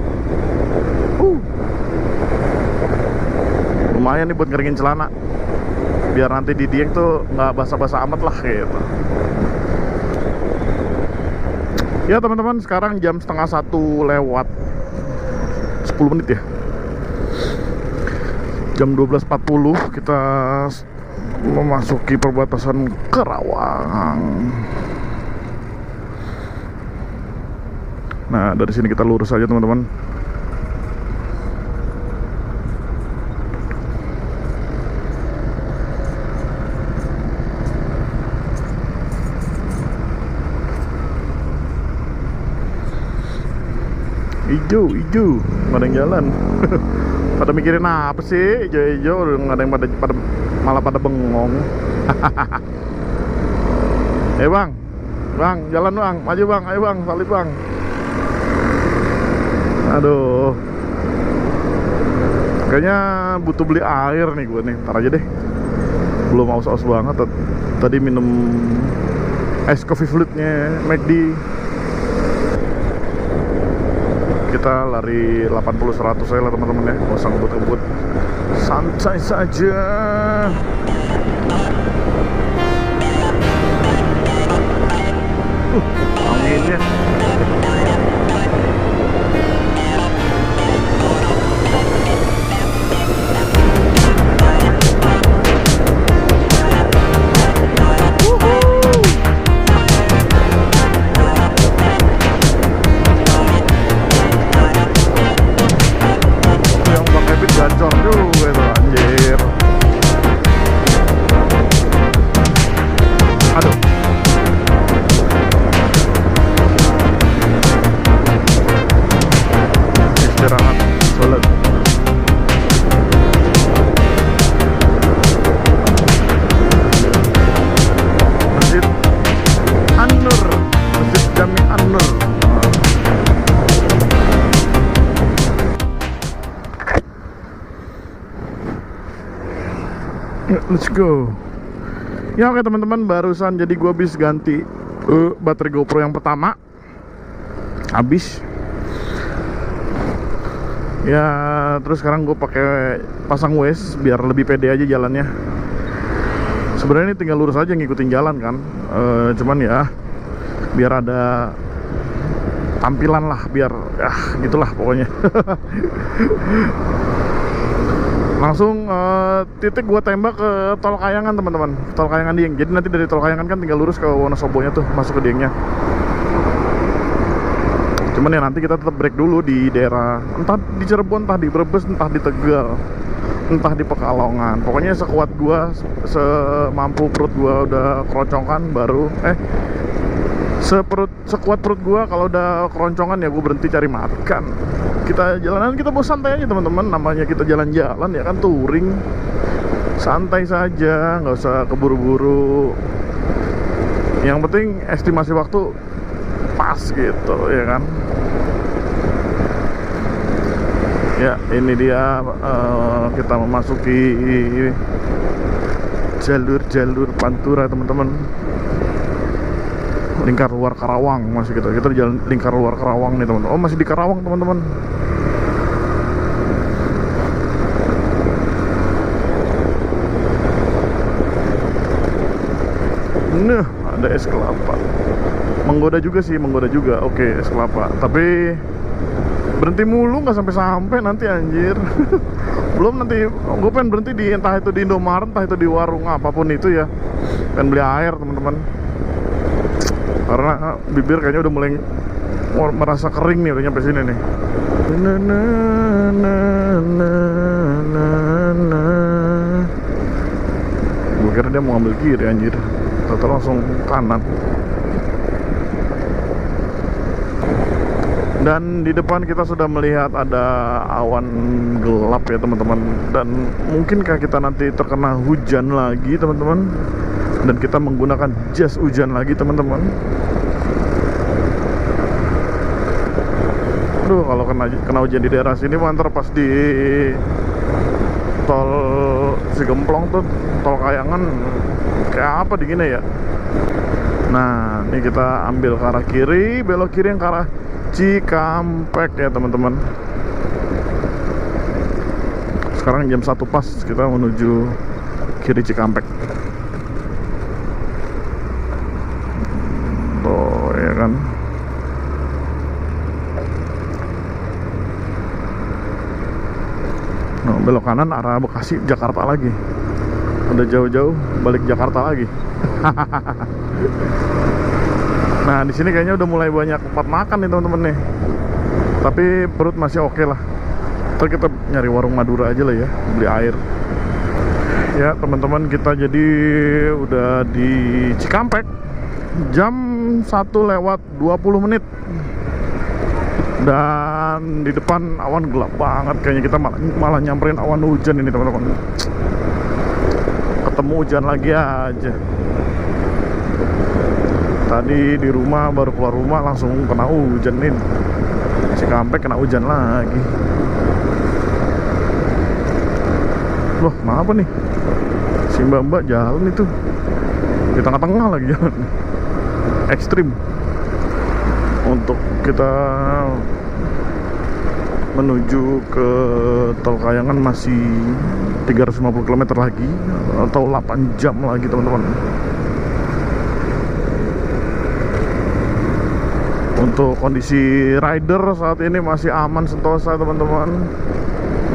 Lumayan nih buat ngeringin celana, biar nanti di Dieng tuh nggak basah-basah amat lah gitu. Ya teman-teman, sekarang jam setengah 1 lewat 10 menit ya. Jam 12.40 kita memasuki perbatasan Karawang. Nah dari sini kita lurus aja teman-teman. Ijo, nggak ada yang jalan. Pada mikirin apa sih? Ijo, nggak ada yang malah pada bengong. Bang, jalan bang, maju bang, ayo bang, salib bang. Aduh, kayaknya butuh beli air nih gue nih, ntar aja deh. Belum aus-aus banget. Tadi minum es coffee flute-nya McD. Kita lari 80-100 aja lah teman-teman ya, nggak usah ngebut-ngebut, santai saja. Anginnya gacor juga itu anjir. Aduh. Istirahat sholat. Masjid An-Nur, Masjid Jami An-Nur. Let's go. Ya oke teman-teman, barusan jadi gua habis ganti baterai GoPro yang pertama. Habis. Ya terus sekarang gue pakai pasang Waze biar lebih pede aja jalannya. Sebenarnya ini tinggal lurus aja ngikutin jalan kan. Cuman ya biar ada tampilan lah, biar gitulah pokoknya. Langsung titik gua tembak ke Tol Kayangan teman-teman, Tol Kayangan Dieng. Jadi nanti dari Tol Kayangan kan tinggal lurus ke Wonosobonya tuh, masuk ke Diengnya. Cuman ya nanti kita tetap break dulu di daerah, entah di Cirebon, entah di Brebes, entah di Tegal, entah di Pekalongan. Pokoknya sekuat gua, semampu perut gua udah keroncongan baru sekuat perut gua. Kalau udah keroncongan ya gua berhenti cari makan. Kita jalanan, kita mau santai aja teman-teman, namanya kita jalan-jalan ya kan, touring, santai saja, nggak usah keburu-buru. Yang penting estimasi waktu pas gitu ya kan. Ya ini dia kita memasuki jalur Pantura teman-teman, lingkar luar Karawang. Masih kita di jalan lingkar luar Karawang nih teman-teman. Oh masih di Karawang teman-teman. Nah ada es kelapa, menggoda juga sih, menggoda juga. Oke, es kelapa, tapi Berhenti mulu nggak sampai nanti anjir. Belum nanti gue pengen berhenti di entah itu di Indomaret, entah itu di warung apapun itu ya. Pengen beli air teman-teman. Karena bibir kayaknya udah mulai merasa kering nih, udah nyampe sini nih. Gue kira dia mau ngambil kiri anjir, ternyata langsung kanan. Dan di depan kita sudah melihat ada awan gelap ya teman-teman. Dan mungkinkah kita nanti terkena hujan lagi teman-teman, dan kita menggunakan jas hujan lagi teman-teman. Aduh, kalau kena hujan di daerah sini ntar pas di tol Cigemplong tuh, tol Kayangan, kayak apa dinginnya ya. Nah, ini kita ambil ke arah kiri, belok kiri yang ke arah Cikampek ya teman-teman. Sekarang jam 1 pas, kita menuju kiri Cikampek. Tuh ya kan. Nah, belok kanan arah Bekasi, Jakarta lagi. Udah jauh-jauh balik Jakarta lagi. Nah, di sini kayaknya udah mulai banyak tempat makan nih teman-teman nih. Tapi perut masih oke lah. Ntar kita nyari warung Madura aja lah ya, beli air. Ya teman-teman, kita jadi udah di Cikampek. Jam 1:20 menit. Dan di depan awan gelap banget. Kayaknya kita malah nyamperin awan hujan ini teman-teman. Ketemu hujan lagi aja. Tadi di rumah, baru keluar rumah langsung kena hujan nih. Cikampek kena hujan lagi. Loh, kenapa nih? Si mbak-mbak jalan itu di tengah-tengah lagi jalan. Ekstrim. Untuk kita menuju ke tol Kayangan masih 350 km lagi, atau 8 jam lagi teman-teman. Untuk kondisi rider saat ini masih aman sentosa teman-teman.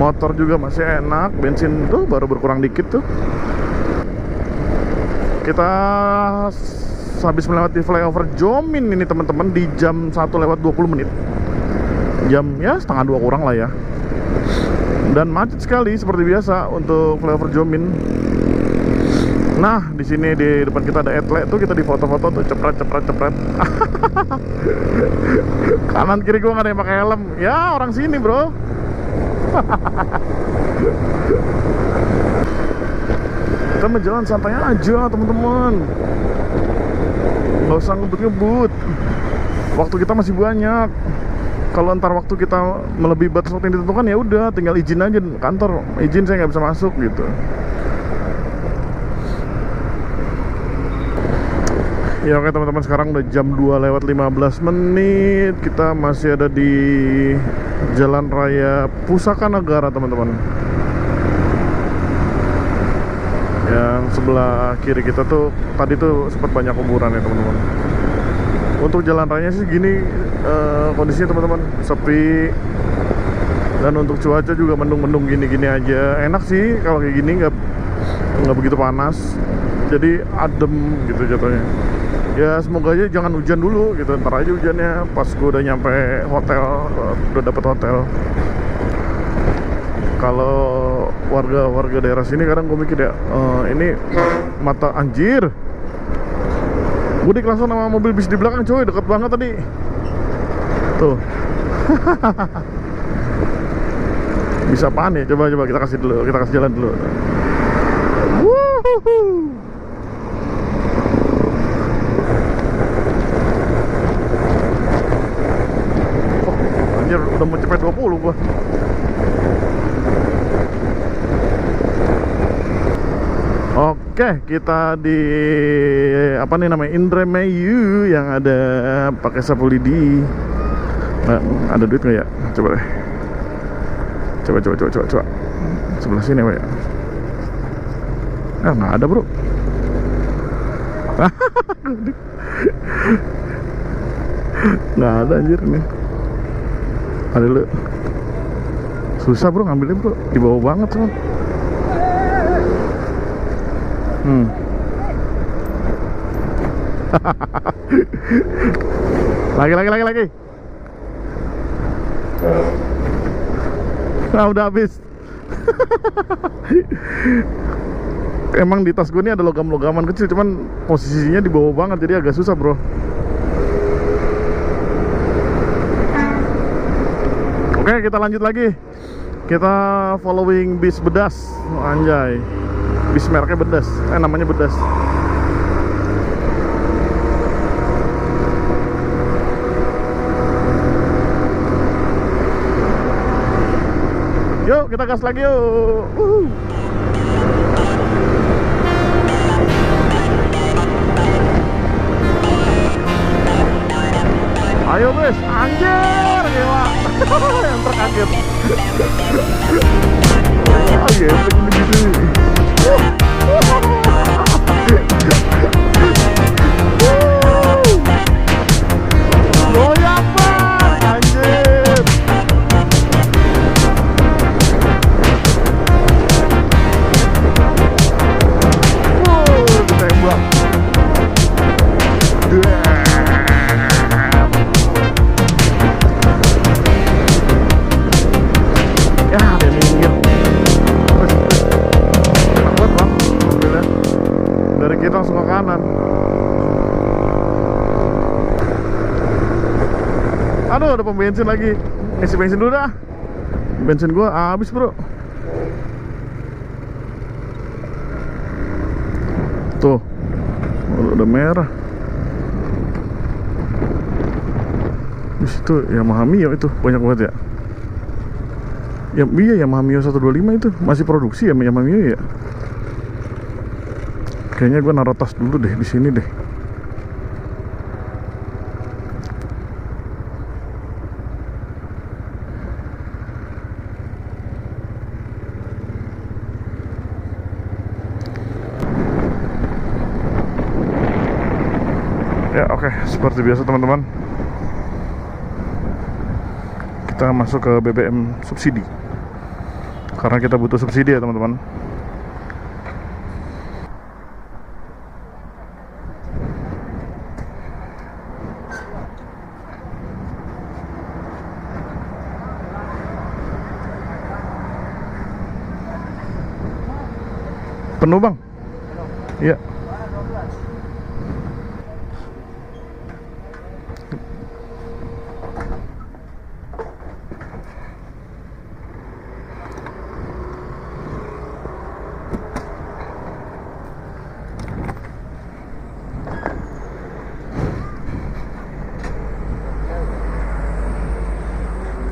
Motor juga masih enak, bensin tuh baru berkurang dikit tuh. Kita habis melewati flyover Jomin ini teman-teman di jam 1:20 menit. Jam ya setengah 2 kurang lah ya. Dan macet sekali seperti biasa untuk flyover Jomin. Nah, di sini di depan kita ada etle tuh, kita di foto-foto tuh cepret. Kanan kiri gua nggak ada yang pakai helm. Ya, orang sini, bro. Kita mau jalan santai aja, teman-teman. Nggak usah ngebut-ngebut. Waktu kita masih banyak. Kalau ntar waktu kita melebihi batas waktu yang ditentukan, ya udah, tinggal izin aja kantor. Izin, saya nggak bisa masuk gitu. Ya oke teman-teman, sekarang udah jam 2:15 menit. Kita masih ada di Jalan Raya Pusaka Negara teman-teman. Yang sebelah kiri kita tuh tadi tuh sempat banyak kuburan ya teman-teman. Untuk jalan rayanya sih gini kondisinya teman-teman, sepi. Dan untuk cuaca juga mendung-mendung gini-gini aja. Enak sih kalau kayak gini, nggak begitu panas. Jadi adem gitu jatuhnya. Ya semoga aja jangan hujan dulu gitu, ntar aja hujannya pas gue udah nyampe hotel, udah dapet hotel. Kalau warga daerah sini kadang gue mikir ya, ini mata anjir. Gue langsung sama mobil bis di belakang coy, deket banget tadi. Tuh. Bisa apaan ya? Coba kita kasih jalan dulu. Wuhuhu. Udah mau cepet 20 gua. Oke, kita di apa nih namanya, Indramayu yang ada pakai sapu lidi. Nah, ada duit nggak ya? Coba deh. Coba. Sebelah sini Pak ya. Nggak ada bro. Nggak ada anjir nih. Ada lu. Susah bro ngambilnya bro, di bawah banget bro. Lagi. Nah udah habis. Emang di tas gue ini ada logam-logaman kecil, cuman posisinya di bawah banget, jadi agak susah bro. Oke, kita lanjut lagi. Kita following bis Bedas. Anjay, bis mereknya Bedas, namanya Bedas. Yuk kita gas lagi yuk. Ayo bis, anjir gila. Yang terkaget. Oh iya, begini. Goyang bang, anjir. Ditembak. Kita langsung ke kanan. Aduh, ada pom bensin lagi. Ngisi bensin dulu dah. Bensin gua habis bro. Tuh, udah merah. Di situ Yamaha Mio itu banyak banget ya. Ya iya, Yamaha Mio 125 itu masih produksi ya Yamaha Mio ya. Kayaknya gue naruh tas dulu deh di sini deh. Ya oke, seperti biasa teman-teman, kita masuk ke BBM subsidi karena kita butuh subsidi ya teman-teman. Penuh bang? Iya.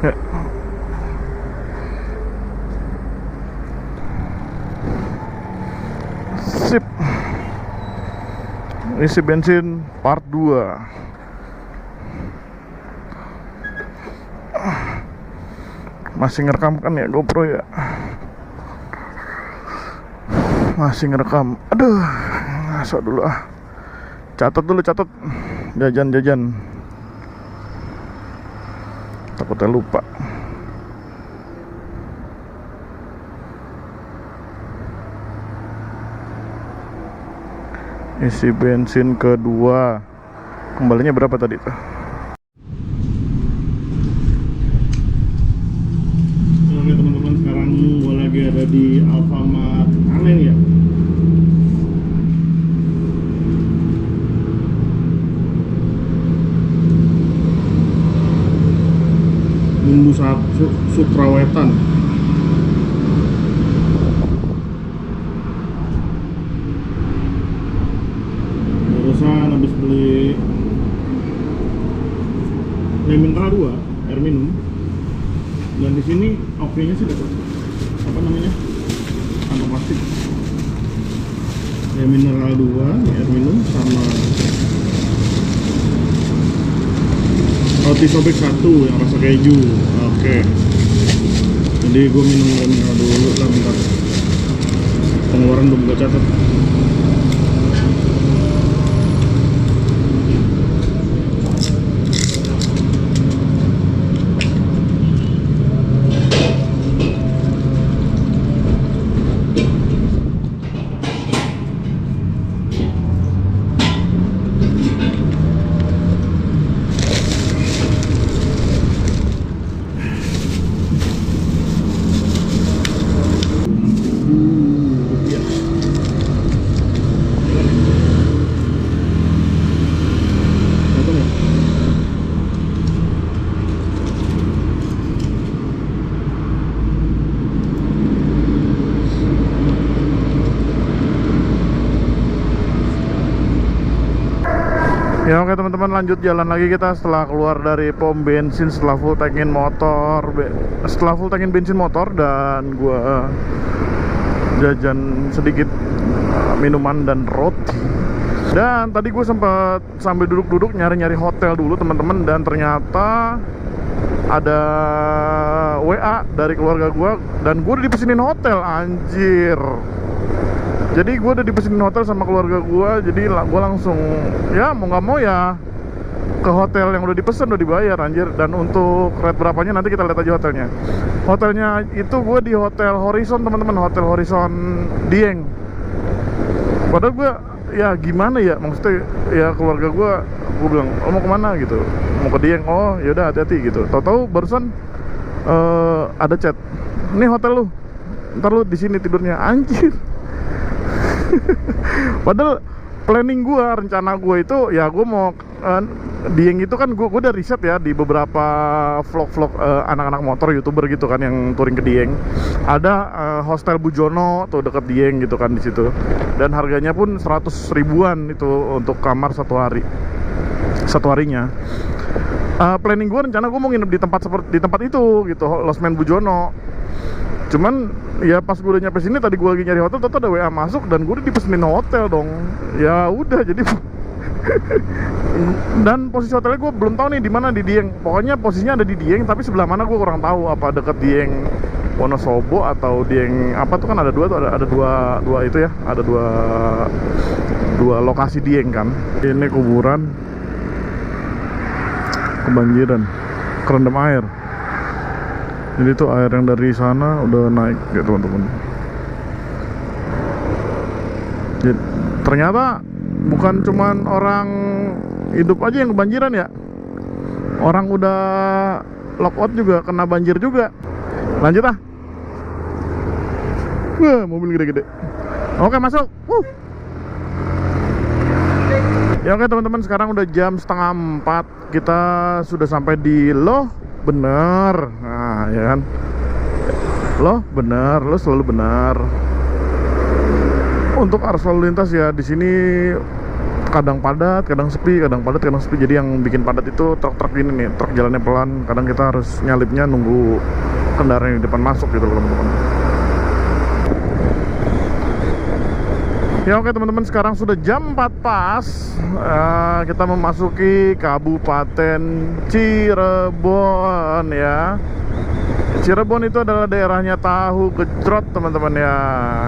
Ya. Sip. Isi bensin part 2. Masih ngerekam kan ya GoPro ya? Masih ngerekam. Aduh, ngaso dulu ah. Catat dulu, catat. Jajan. Takutnya lupa. Isi bensin kedua. Kembalinya berapa tadi tuh? Oke teman-teman, sekarang gue lagi ada di Alfamart Anen ya. Bumbu Sutrawetan. Habis beli mineral 2 air minum, dan di sini opsinya sih dapat apa namanya, kantong plastik. Ya mineral 2 air minum sama roti sobek 1 yang rasa keju. Oke. Jadi gue minum mineral dulu lah, bentar. Pengeluaran belum gue catat. Oke teman-teman, lanjut jalan lagi kita setelah keluar dari pom bensin, setelah full tankin bensin motor, dan gua jajan sedikit minuman dan roti. Dan tadi gue sempat sambil duduk-duduk nyari-nyari hotel dulu teman-teman, dan ternyata ada WA dari keluarga gue dan gue udah dipesenin hotel, anjir. Jadi gue udah dipesenin hotel sama keluarga gue, jadi gue langsung ya mau nggak mau ya ke hotel yang udah dipesen, udah dibayar, anjir. Dan untuk rate berapanya nanti kita lihat aja hotelnya. Hotelnya itu gue di Hotel Horizon teman-teman, Hotel Horizon Dieng. Padahal gue ya gimana ya, maksudnya ya keluarga gue bilang, oh mau kemana gitu, mau ke Dieng, oh yaudah hati-hati gitu. Tahu-tahu barusan ada chat, ini hotel lu, ntar lu di sini tidurnya, anjir. Padahal planning gue, rencana gue itu ya gue mau Dieng itu kan gue udah riset ya di beberapa vlog-vlog anak-anak motor youtuber gitu kan yang touring ke Dieng. Ada hostel Bujono tuh deket Dieng gitu kan di situ. Dan harganya pun 100 ribuan itu untuk kamar satu harinya. Planning gue, rencana gue mau nginep di tempat itu gitu, Losmen Bujono. Cuman ya pas gue udah nyampe sini, tadi gue lagi nyari hotel, ternyata ada WA masuk dan gue udah dipesenin hotel dong. Ya udah, jadi dan posisi hotelnya gue belum tahu nih di mana, di Dieng. Pokoknya posisinya ada di Dieng, tapi sebelah mana gue kurang tahu. Apa deket Dieng Wonosobo atau Dieng apa tuh, kan ada dua tuh, ada dua itu ya, ada dua lokasi Dieng kan. Ini kuburan kebanjiran, kerendam air. Jadi tuh air yang dari sana udah naik ya teman-teman. Jadi ternyata bukan cuman orang hidup aja yang kebanjiran ya, orang udah lockout juga kena banjir juga. Lanjut ah. Wah, mobil gede-gede. Oke, masuk. Ya oke teman-teman, sekarang udah jam 3:30. Kita sudah sampai di bener. Nah, ya kan. Bener, lo selalu benar. Untuk arus lalu lintas ya di sini kadang padat, kadang sepi, kadang padat, kadang sepi. Jadi yang bikin padat itu truk-truk ini nih, truk jalannya pelan. Kadang kita harus nyalipnya nunggu kendaraan yang di depan masuk gitu loh teman-teman. Ya oke teman-teman, sekarang sudah jam 4 pas. Kita memasuki Kabupaten Cirebon ya. Cirebon itu adalah daerahnya tahu gejrot teman-teman ya.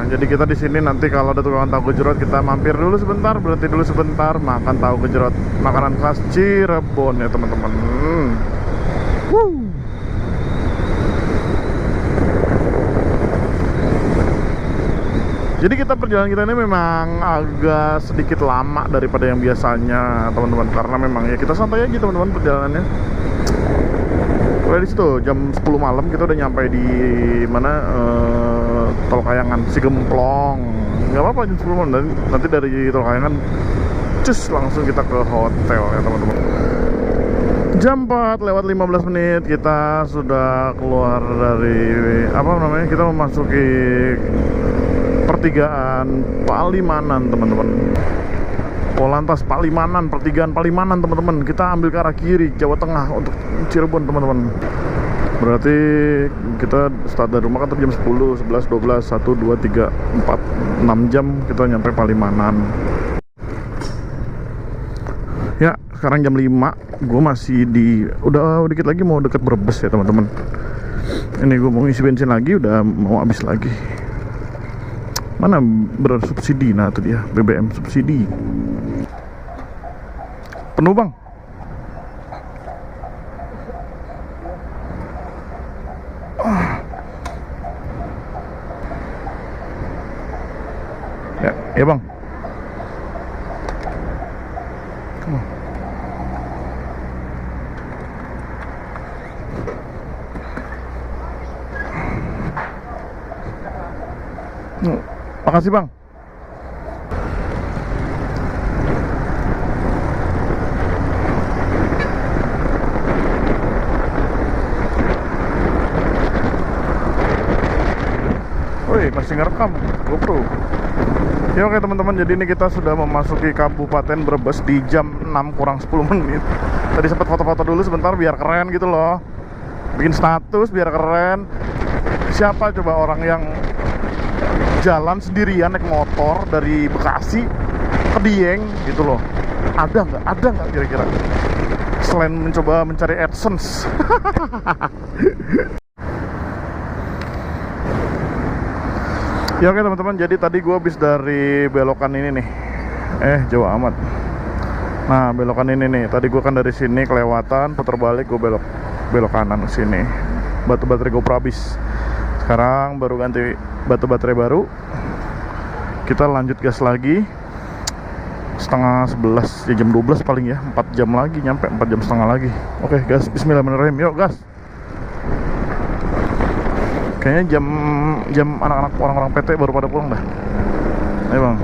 Jadi kita di sini nanti kalau ada tukang tahu gejrot, kita mampir dulu sebentar, berhenti dulu sebentar, makan tahu gejrot, makanan khas Cirebon ya teman-teman. Jadi perjalanan kita ini memang agak sedikit lama daripada yang biasanya teman-teman, karena memang ya kita santai aja teman-teman perjalanannya. Kayak di situ jam 10 malam kita udah nyampe di mana, Tol Kayangan Sigemplong. Nggak apa-apa jam 10 malam, nanti dari Tol Kayangan cus langsung kita ke hotel ya teman-teman. Jam 4:15 kita sudah keluar dari kita memasuki pertigaan Palimanan teman-teman. Polantas Palimanan, pertigaan Palimanan teman-teman. Kita ambil ke arah kiri, Jawa Tengah untuk Cirebon teman-teman. Berarti kita start dari rumah kan jam 10, 11, 12, 1, 2, 3, 4, 6 jam kita nyampe Palimanan. Ya, sekarang jam 5. Gue masih udah dikit lagi mau deket Brebes ya teman-teman. Ini gue mau isi bensin lagi, udah mau habis lagi. Mana bersubsidi? Nah itu dia, BBM subsidi. Penuh bang. Ya bang. Come on. Makasih bang. Woi, masih ngerekam GoPro. Ya oke teman-teman, jadi ini kita sudah memasuki Kabupaten Brebes di jam 6 6 kurang 10 menit. Tadi sempat foto-foto dulu sebentar biar keren gitu loh, bikin status biar keren. Siapa coba orang yang jalan sendirian naik motor dari Bekasi ke Dieng gitu loh? Ada nggak kira-kira, selain mencoba mencari AdSense? Ya oke teman-teman, jadi tadi gue habis dari belokan ini nih. Jauh amat. Nah, belokan ini nih, tadi gue kan dari sini kelewatan, putar balik, gue belok kanan ke sini. Batu baterai gue habis. Sekarang baru ganti batu baterai baru. Kita lanjut gas lagi. Setengah 11, ya jam 12 paling ya, 4 jam lagi nyampe, 4 jam setengah lagi. Oke gas, bismillahirrahmanirrahim, yuk gas. Kayaknya jam anak-anak orang-orang PT baru pada pulang dah. Ayo bang.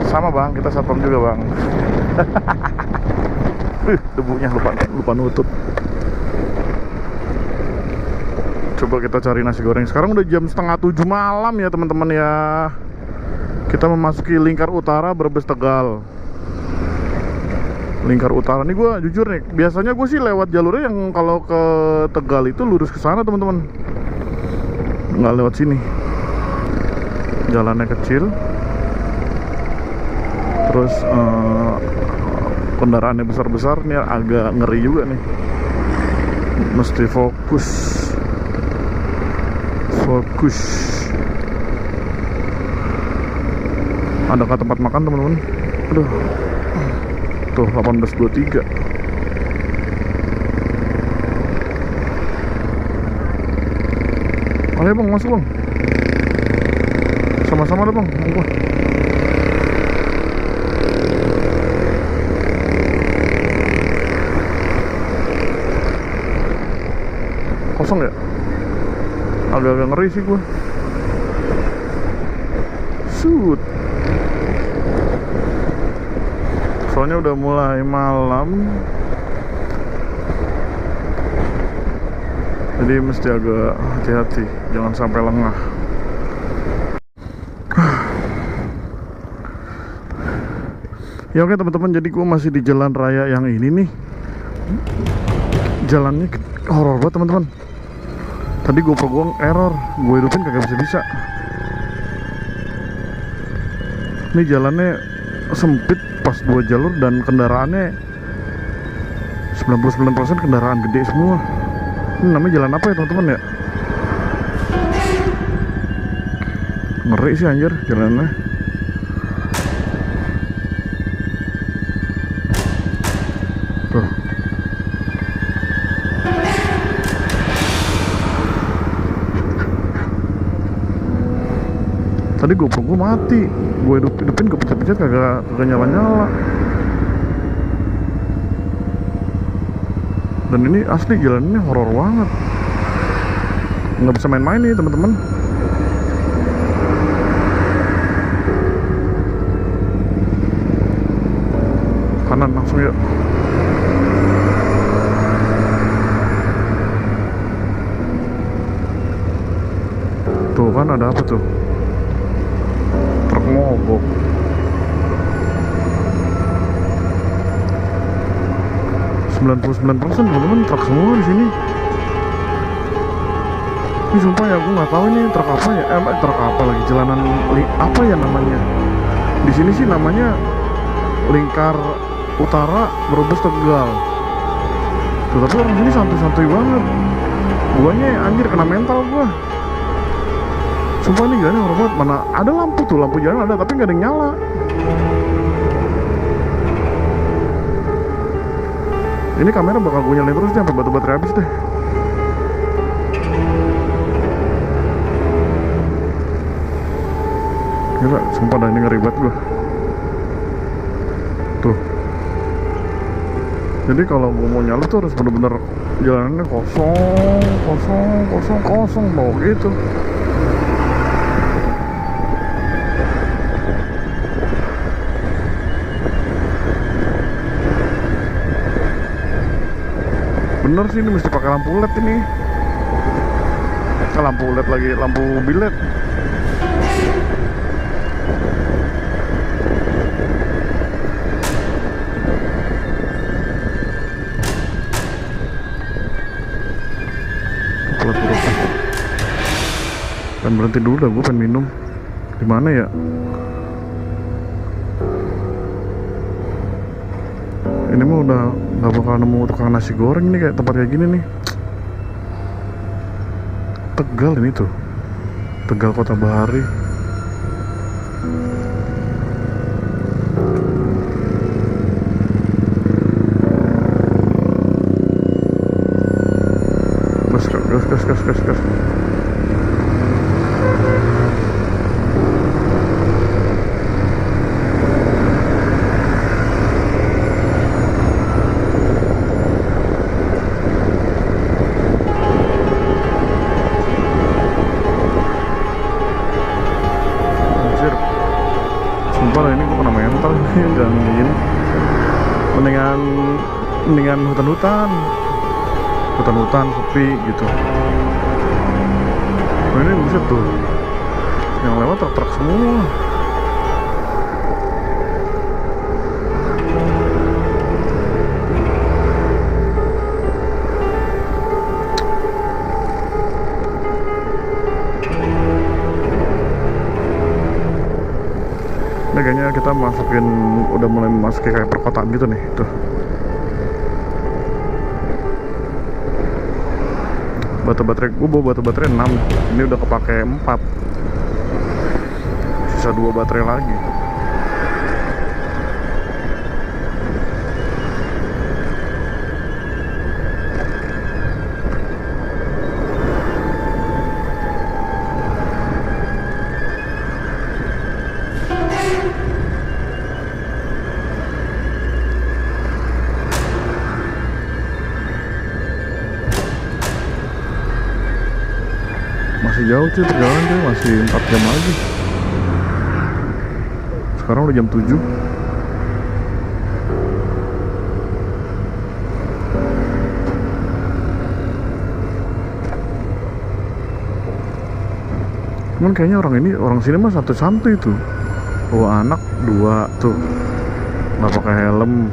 Sama bang, kita satpam juga bang. Debunya lupa nutup. Coba kita cari nasi goreng. Sekarang udah jam setengah 7 malam ya teman-teman ya. Kita memasuki Lingkar Utara Brebes Tegal. Lingkar Utara nih, gue jujur nih, biasanya gue sih lewat jalurnya yang kalau ke Tegal itu lurus ke sana teman-teman, nggak lewat sini. Jalannya kecil, terus kendaraannya besar-besar, nih agak ngeri juga nih. Mesti fokus. Ada tempat makan teman-teman? Aduh. Tuh 18.23. Ayo bang, masuk bang. Sama-sama deh bang. Kosong ya? Agak-agak ngeri sih gua. Shoot. Soalnya udah mulai malam, jadi mesti agak hati-hati, jangan sampai lengah. Ya oke teman-teman, jadi gue masih di jalan raya yang ini nih. Jalannya horor banget teman-teman. Tadi GoPro gue error, gue hidupin kagak bisa-bisa. Ini jalannya sempit pas 2 jalur dan kendaraannya 99% kendaraan gede semua. Ini namanya jalan apa ya teman-teman ya? Ngeri sih anjir jalannya. Tuh. Tadi GoPro gue mati, gue hidupin gue pencet-pencet kagak nyala-nyala. Dan ini asli jalannya horor banget, nggak bisa main-main nih teman-teman. Kanan langsung ya. Tuh kan ada apa tuh? Mogok. %99 teman-teman truk semua di sini. Ini sumpah ya, gue nggak tahu ini truk apa ya. Truk apa lagi, jalanan apa ya namanya? Di sini sih namanya Lingkar Utara Brebes Tegal. Tuh, tapi orang sini santuy-santuy banget. Guanya anjir kena mental gua. Sumpah nih jalannya horor banget. Mana ada lampu tuh, lampu jalan ada tapi nggak ada yang nyala. Ini kamera bakal gue nyalain terus deh sampai baterai habis deh. Gila, sumpah dah ini ngeri banget gue. Tuh. Jadi kalau gue mau nyala tuh harus bener-bener jalanannya kosong mau gitu. Bener sih, ini mesti pakai lampu LED ini. Lampu LED lagi, lampu bilet. Kan berhenti dulu dah, gue pengen minum. Di mana ya? Ini mah udah nggak bakal nemu tukang nasi goreng ini kayak tempat kayak gini nih. Tegal ini tuh, Tegal Kota Bahari. Gas. Anjir, sumpah ini gue kena mental nih, jangan gini. Mendingan hutan-hutan sepi gitu. Oh, ini buset tuh, yang lewat truk-truk semua. Ini kayaknya kita udah mulai memasuki kayak perkotaan gitu nih, tuh. Gue bawa batu baterai 6, ini udah kepake 4, sisa 2 baterai lagi. Masih jauh cuy, perjalanan cuy, masih 4 jam lagi. Sekarang udah jam 7. Cuman kayaknya orang sini mah santuy tuh. Bawa anak 2 tuh, nggak pakai helm.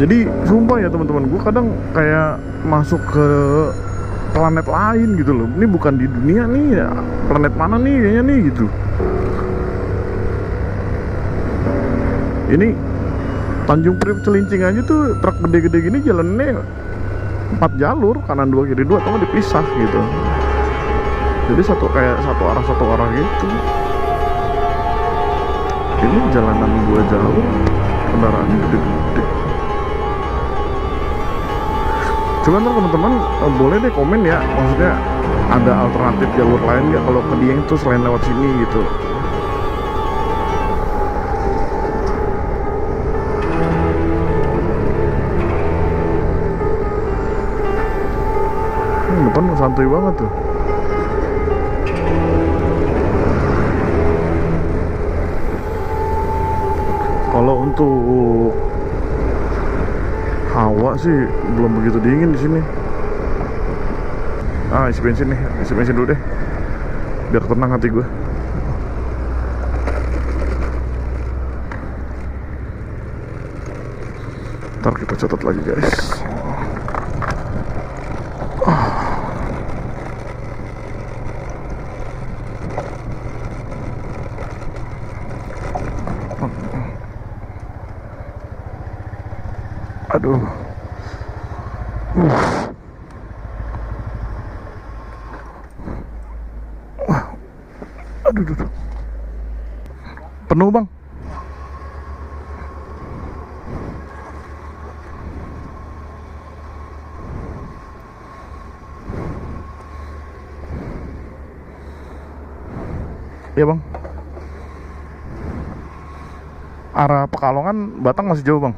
Jadi sumpah ya teman-teman, gue kadang kayak masuk ke planet lain gitu loh. Ini bukan di dunia nih ya, planet mana nih kayaknya nih gitu. Ini Tanjung Priok Celincing aja tuh truk gede-gede gini jalannya 4 jalur, kanan 2 kiri 2, atau nggak dipisah gitu. Jadi satu arah gitu. Ini jalanan 2 jalur, kendaraannya gede-gede. Cuman teman-teman boleh deh komen ya, maksudnya ada alternatif jalur lain nggak kalau ke Dieng tuh selain lewat sini gitu. Depan santuy banget tuh. Kalau untuk hawa sih belum begitu dingin di sini. Isi bensin dulu deh, biar tenang hati gue. Ntar kita catat lagi guys. Aduh. Aduh. Penuh bang. Iya bang. Arah Pekalongan Batang masih jauh bang.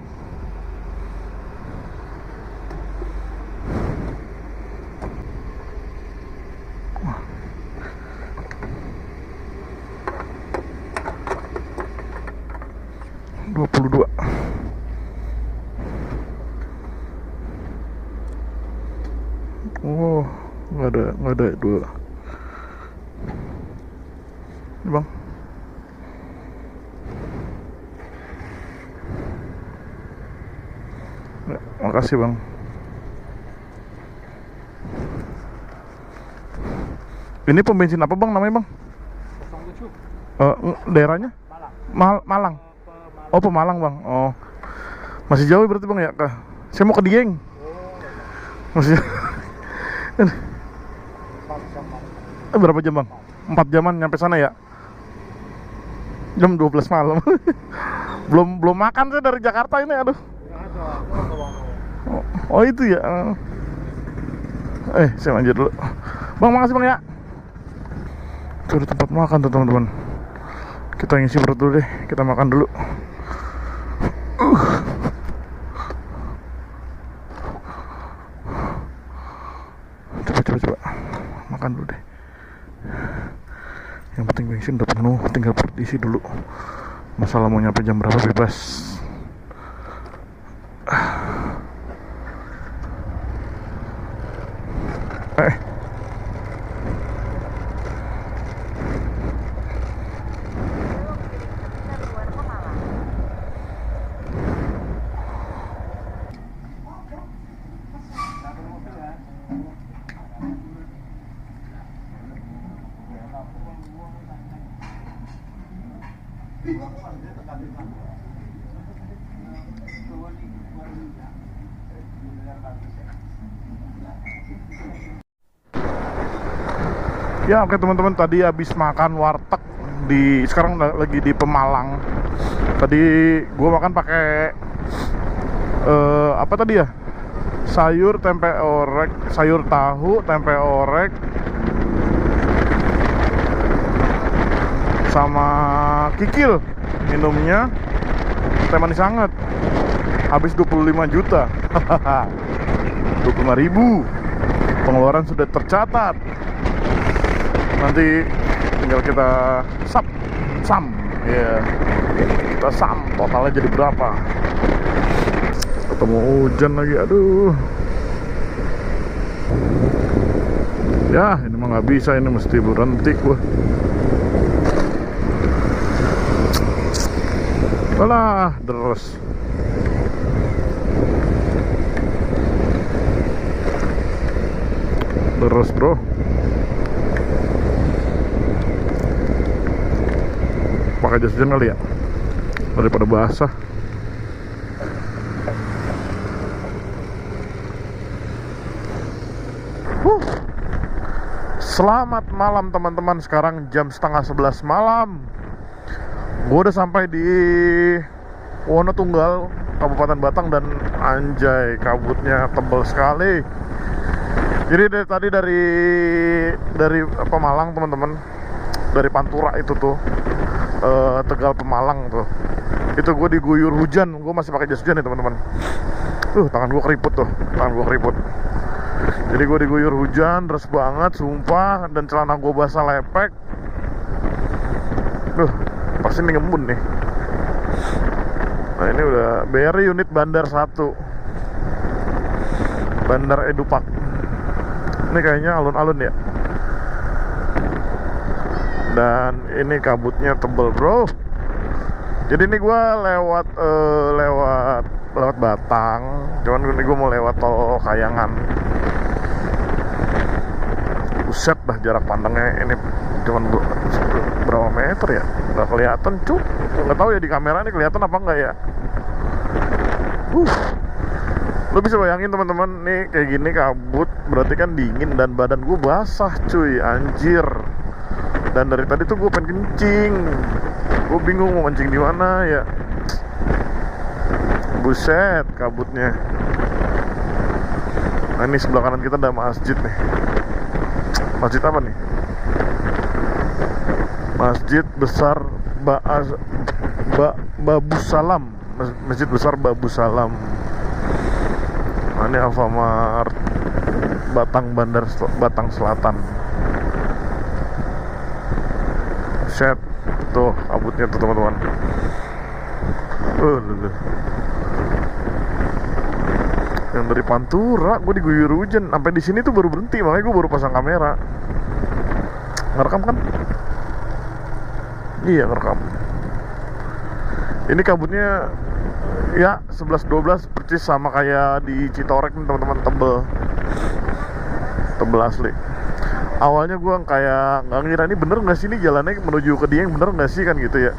Oh, nggak ada 2. Ini bang. Makasih bang. Ini pom bensin apa bang namanya bang? 07 Daerahnya? Malang. Malang. Pemalang. Oh Pemalang bang. Oh masih jauh berarti bang ya kah? Saya mau ke Dieng. Masih. Berapa jam bang? 4 jaman nyampe sana ya? Jam 12 malam. belum makan saya dari Jakarta ini, aduh. Oh itu ya. Saya lanjut dulu. Bang, makasih bang ya. Itu ada tempat makan tuh teman-teman. Kita ngisi perut dulu deh. Kita makan dulu. Coba. Makan dulu deh. Yang penting bensin udah penuh, tinggal perut isi dulu. Masalah mau nyampe jam berapa bebas. Ya oke teman-teman, tadi habis makan warteg sekarang lagi di Pemalang. Tadi gue makan pakai apa tadi ya? Sayur tempe orek, sayur tahu, tempe orek, sama kikil. Minumnya teh manis hangat. Habis 25 juta. 25.000. Pengeluaran sudah tercatat. Nanti tinggal kita sam ya, kita sam totalnya jadi berapa. Ketemu hujan lagi, aduh ya. Ini mah nggak bisa, ini mesti berhenti gua. Alah, deres. Bro, pakai jas hujan kali ya, daripada basah. Selamat malam teman-teman. Sekarang jam 10:30 malam. Gue udah sampai di Wonotunggal, Kabupaten Batang, dan anjay kabutnya tebal sekali. Jadi tadi dari Pemalang teman-teman, dari Pantura itu tuh Tegal Pemalang tuh, itu gue diguyur hujan. Gue masih pakai jas hujan nih teman-teman. Tangan gue keriput tuh, Jadi gue diguyur hujan deras banget, sumpah. Dan celana gue basah lepek. Pasti ini ngembun nih. Nah ini udah BRI unit Bandar 1, Bandar Edupak. Ini kayaknya alun-alun ya. Dan ini kabutnya tebel bro. Jadi ini gue lewat Batang. Cuman ini gue mau lewat tol Kayangan. Buset dah, jarak pandangnya ini cuman berapa meter ya? Nggak kelihatan cuk. Nggak tahu ya di kamera ini kelihatan apa enggak ya. Lo bisa bayangin teman-teman, nih kayak gini kabut, berarti kan dingin dan badan gue basah cuy, anjir. Dan dari tadi tuh gue pengen kencing, gue bingung mau kencing di mana ya. Buset kabutnya. Nah ini sebelah kanan kita ada masjid nih. Masjid apa nih? Masjid besar Babu Salam. Masjid besar Babu Salam. Nah, ini Alfamart Batang, Batang Selatan. Set tuh kabutnya tuh teman-teman. Yang dari Pantura gue diguyur hujan. Sampai di sini tuh baru berhenti, makanya gue baru pasang kamera. Ngerekam kan? Iya ngerekam. Ini kabutnya ya 11-12 persis sama kayak di Citorek nih teman-teman, tebel asli. Awalnya gue kayak nggak ngira ini bener nggak sih ini jalannya menuju ke Dieng, bener nggak sih kan gitu ya.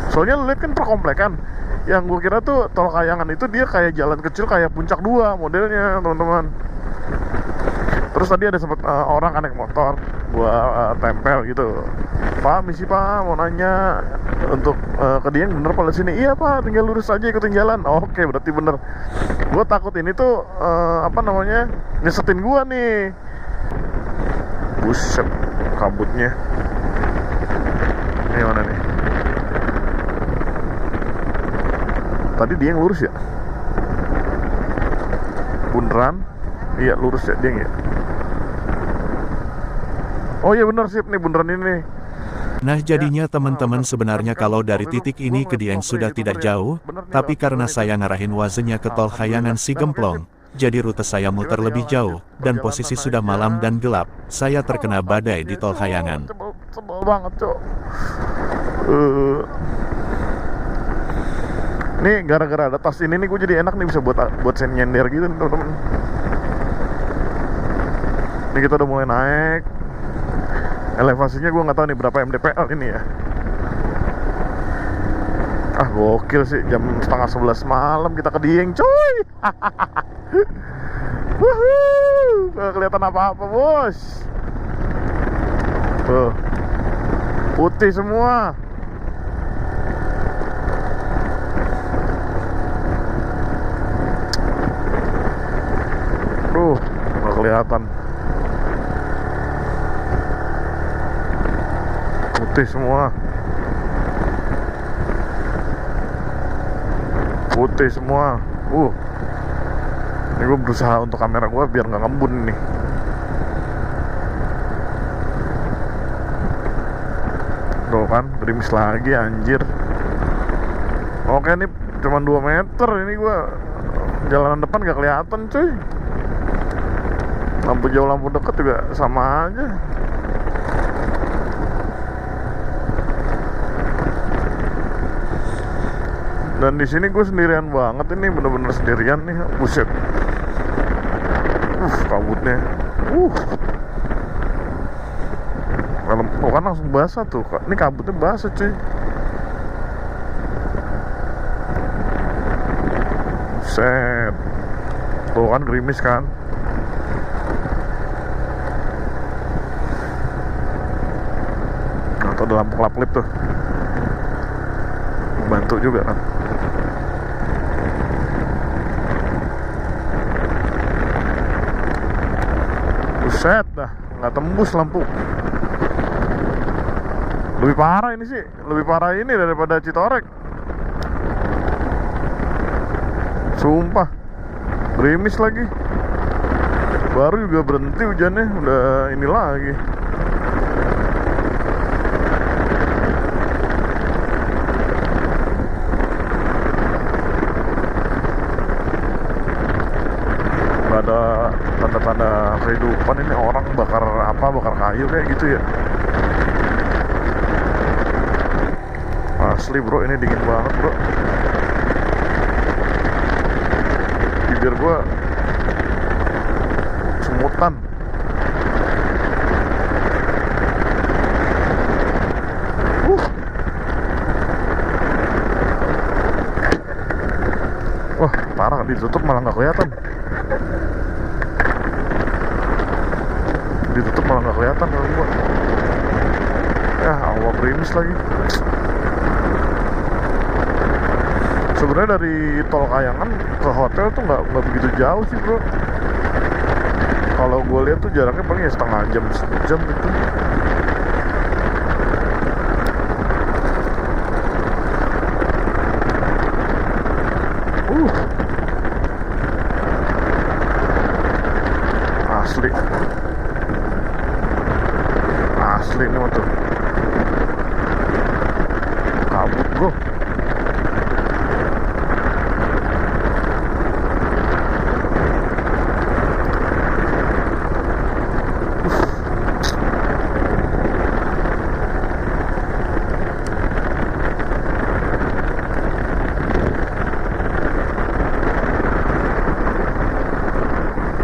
Soalnya lu lihat kan perkomplekan. Yang gue kira tuh Tol Kayangan itu dia kayak jalan kecil kayak Puncak 2 modelnya teman-teman. Terus tadi ada sempat orang naik motor, gua tempel gitu. Pak, misi Pak, mau nanya untuk ke Dieng bener Pak sini? Iya Pak, tinggal lurus aja ikutin jalan. Oke, berarti bener. Gua takut ini tuh nyesetin gua nih. Buset, kabutnya. Ini mana nih? Tadi Dieng lurus ya? Bundaran? Iya lurus ya Dieng ya? Oh iya benar sip nih bundaran ini. Nah jadinya teman-teman sebenarnya kalau dari titik ini ke Dieng sudah tidak jauh, tapi karena saya ngarahin wazennya ke Tol Kayangan si Gemplong, jadi rute saya muter lebih jauh, dan posisi sudah malam dan gelap, saya terkena badai di Tol Kayangan. Sebel banget cok. Nih gara-gara ada tas ini nih gue jadi enak nih bisa buat sen nyender gitu teman-teman. Ini kita udah mulai naik. Elevasinya gue nggak tahu nih berapa mdpl ini ya. Ah gokil sih, jam setengah 11 malam kita ke Dieng cuy. Wuhuu, gak kelihatan apa-apa bos. Tuh, putih semua. Duh, gak kelihatan. Putih semua. Putih semua. Ini gue berusaha untuk kamera gue biar nggak ngembun nih. Tuh kan, gerimis lagi anjir. Oke nih cuma 2 meter ini gue. Jalanan depan gak kelihatan cuy. Lampu jauh lampu deket juga sama aja. Dan di sini gue sendirian banget ini, bener-bener sendirian nih, buset. Kabutnya. Kalau kan langsung basah tuh. Ini kabutnya basah cuy. Buset. Tuh kan gerimis kan. Atau ada lampu kelap-kelip tuh. Membantu juga kan. Buset dah, nggak tembus lampu. Lebih parah ini sih, lebih parah ini daripada Citorek. Sumpah, gerimis lagi. Baru juga berhenti hujannya, udah ini lagi. Ada tanda-tanda kehidupan ini, orang bakar kayu kayak gitu ya. Asli bro, ini dingin banget bro. Bibir gua semutan. Wah parah, ditutup malah nggak kelihatan. Ditutup malah nggak kelihatan kalau gua. Ya Allah, gerimis lagi. Sebenarnya dari Tol Kayangan ke hotel tuh nggak begitu jauh sih bro. Kalau gue lihat tuh jaraknya paling ya setengah jam, sejam gitu. Asli ini mah tuh kabut bro.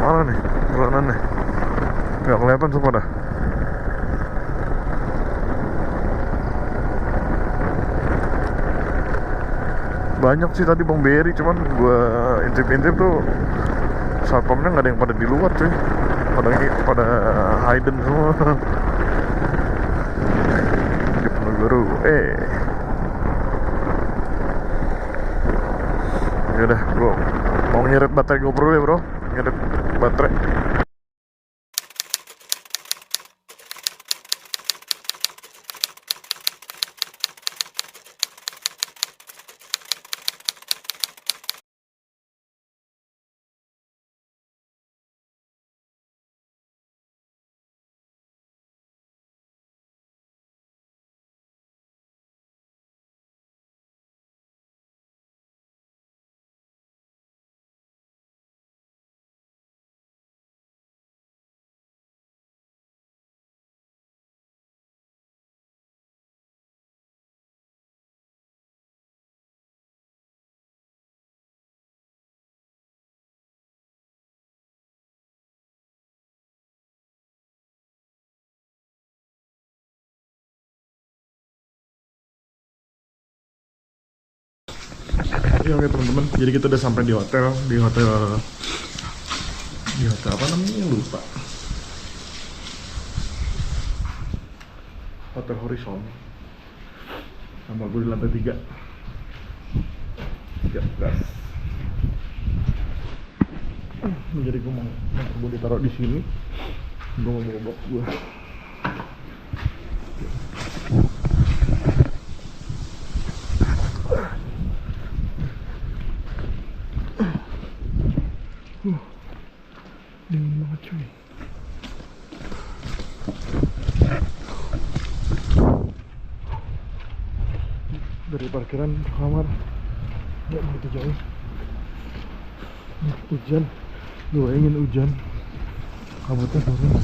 Mana nih jalanannya? Gak kelihatan sumpah dah. Banyak sih tadi Bang Berry, cuman gua intip-intip tuh satpamnya nggak ada yang pada di luar cuy, pada hidden semua. Di Peneguru. Ya udah, gua mau nyeret baterai GoPro ya bro, nyeret baterai. Ya, oke teman-teman, jadi kita udah sampai di hotel apa namanya, lupa. Hotel Horizon. Sama gue di lantai 3. Ya, gas. Jadi gue mau ditaruh di sini. Gue mau bawa box gue. Dingin banget cuy. Dari parkiran ke kamar nggak begitu jauh. Hujan, gue ingin hujan, kabutnya turun.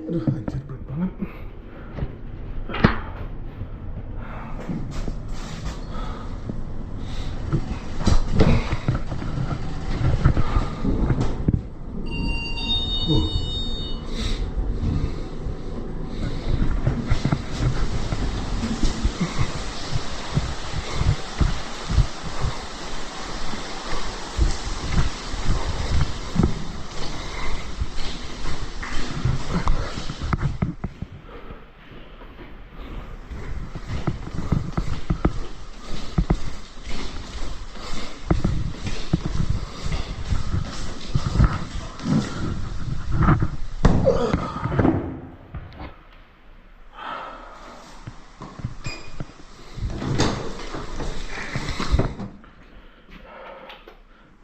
Aduh, anjir berat banget.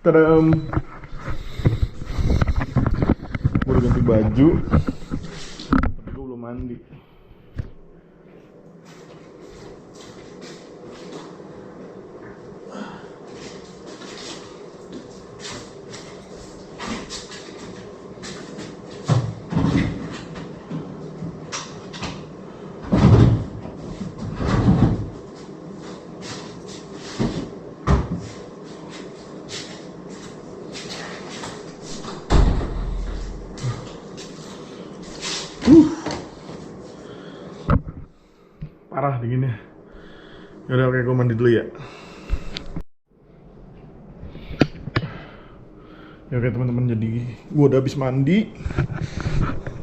Tadam, gue udah ganti baju, tapi gue belum mandi. Parah dinginnya. Yaudah, oke, gue mandi dulu ya. Ya oke teman-teman, jadi gue udah habis mandi.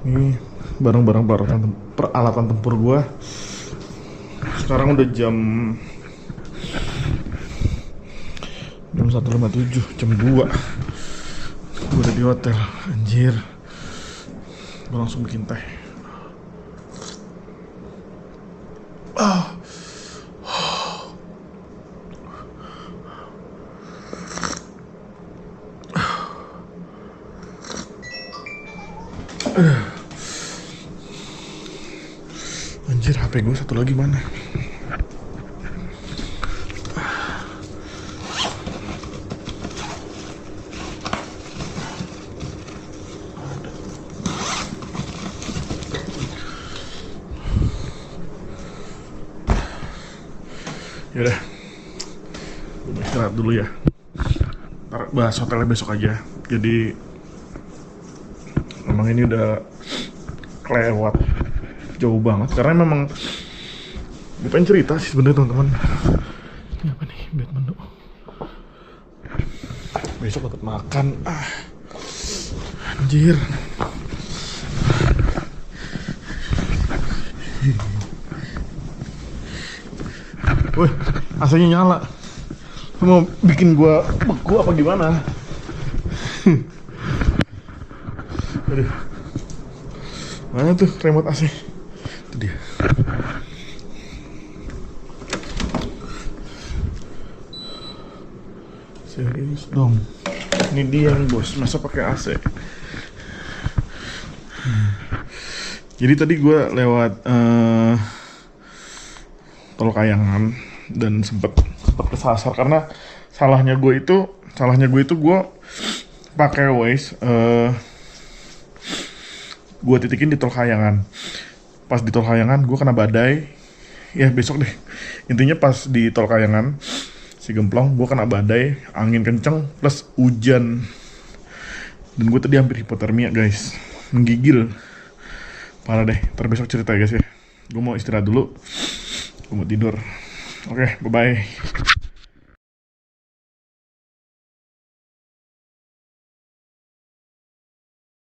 Ini barang-barang peralatan tempur gue. Sekarang udah jam Jam 1.57, jam 2 gue udah di hotel, anjir. Gue langsung bikin teh. Anjir, HP gue satu lagi mana? Yaudah, gue istirahat dulu ya. Ntar bahas hotelnya besok aja. Jadi memang ini udah kelewat jauh banget karena memang gue pengen cerita sih sebenarnya teman-teman. Ini apa nih, bed menu. Besok dapat makan. Anjir. Woi, AC-nya nyala. Lu mau bikin gua beku apa gimana? Aduh. Mana tuh remote AC? Itu dia. Serius dong. Ini dia yang bos, masa pakai AC? Jadi tadi gua lewat Tol Kayangan dan sempet kesasar karena salahnya gue itu gue pakai Waze, gue titikin di Tol Kayangan. Pas di Tol Kayangan gue kena badai. Ya besok deh. Intinya pas di Tol Kayangan Sigemplong gue kena badai, angin kenceng plus hujan. Dan gue tadi hampir hipotermia guys, menggigil. Parah deh. Ntar besok cerita ya guys ya. Gue mau istirahat dulu. Gue mau tidur. Oke, bye-bye.